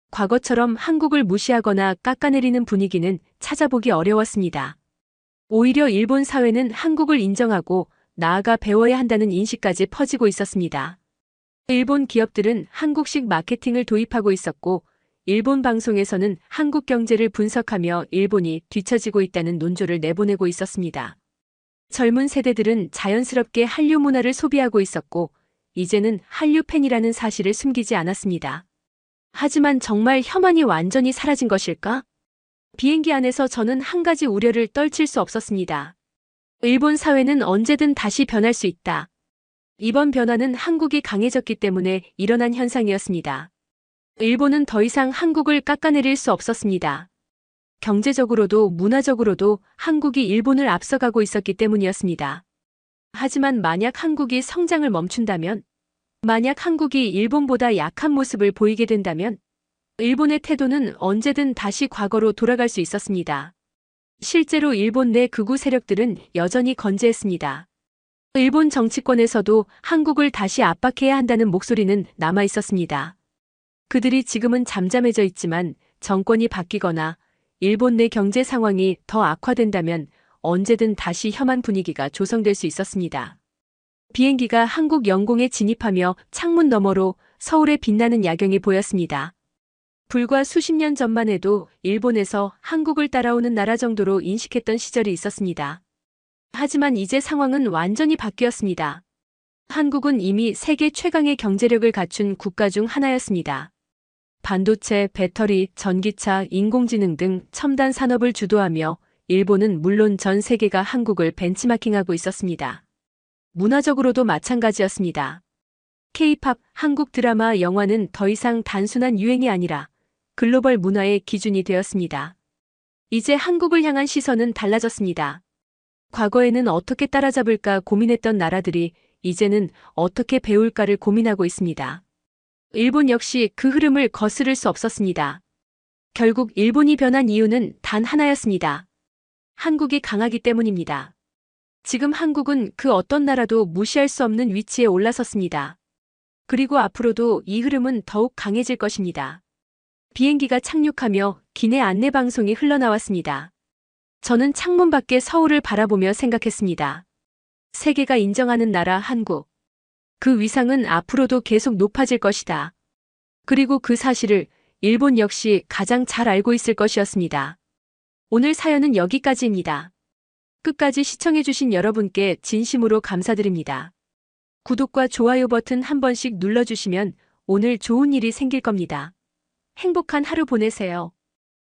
과거처럼 한국을 무시하거나 깎아내리는 분위기는 찾아보기 어려웠습니다. 오히려 일본 사회는 한국을 인정하고 나아가 배워야 한다는 인식까지 퍼지고 있었습니다. 일본 기업들은 한국식 마케팅을 도입하고 있었고, 일본 방송에서는 한국 경제를 분석하며 일본이 뒤처지고 있다는 논조를 내보내고 있었습니다. 젊은 세대들은 자연스럽게 한류 문화를 소비하고 있었고, 이제는 한류 팬이라는 사실을 숨기지 않았습니다. 하지만 정말 혐한이 완전히 사라진 것일까? 비행기 안에서 저는 한 가지 우려를 떨칠 수 없었습니다. 일본 사회는 언제든 다시 변할 수 있다. 이번 변화는 한국이 강해졌기 때문에 일어난 현상이었습니다. 일본은 더 이상 한국을 깎아내릴 수 없었습니다. 경제적으로도 문화적으로도 한국이 일본을 앞서가고 있었기 때문이었습니다. 하지만 만약 한국이 성장을 멈춘다면, 만약 한국이 일본보다 약한 모습을 보이게 된다면, 일본의 태도는 언제든 다시 과거로 돌아갈 수 있었습니다. 실제로 일본 내 극우 세력들은 여전히 건재했습니다. 일본 정치권에서도 한국을 다시 압박해야 한다는 목소리는 남아 있었습니다. 그들이 지금은 잠잠해져 있지만 정권이 바뀌거나 일본 내 경제 상황이 더 악화된다면 언제든 다시 혐한 분위기가 조성될 수 있었습니다. 비행기가 한국 영공에 진입하며 창문 너머로 서울의 빛나는 야경이 보였습니다. 불과 수십 년 전만 해도 일본에서 한국을 따라오는 나라 정도로 인식했던 시절이 있었습니다. 하지만 이제 상황은 완전히 바뀌었습니다. 한국은 이미 세계 최강의 경제력을 갖춘 국가 중 하나였습니다. 반도체, 배터리, 전기차, 인공지능 등 첨단 산업을 주도하며 일본은 물론 전 세계가 한국을 벤치마킹하고 있었습니다. 문화적으로도 마찬가지였습니다. K-팝, 한국 드라마, 영화는 더 이상 단순한 유행이 아니라 글로벌 문화의 기준이 되었습니다. 이제 한국을 향한 시선은 달라졌습니다. 과거에는 어떻게 따라잡을까 고민했던 나라들이 이제는 어떻게 배울까를 고민하고 있습니다. 일본 역시 그 흐름을 거스를 수 없었습니다. 결국 일본이 변한 이유는 단 하나였습니다. 한국이 강하기 때문입니다. 지금 한국은 그 어떤 나라도 무시할 수 없는 위치에 올라섰습니다. 그리고 앞으로도 이 흐름은 더욱 강해질 것입니다. 비행기가 착륙하며 기내 안내 방송이 흘러나왔습니다. 저는 창문 밖에 서울을 바라보며 생각했습니다. 세계가 인정하는 나라 한국. 그 위상은 앞으로도 계속 높아질 것이다. 그리고 그 사실을 일본 역시 가장 잘 알고 있을 것이었습니다. 오늘 사연은 여기까지입니다. 끝까지 시청해주신 여러분께 진심으로 감사드립니다. 구독과 좋아요 버튼 한 번씩 눌러주시면 오늘 좋은 일이 생길 겁니다. 행복한 하루 보내세요.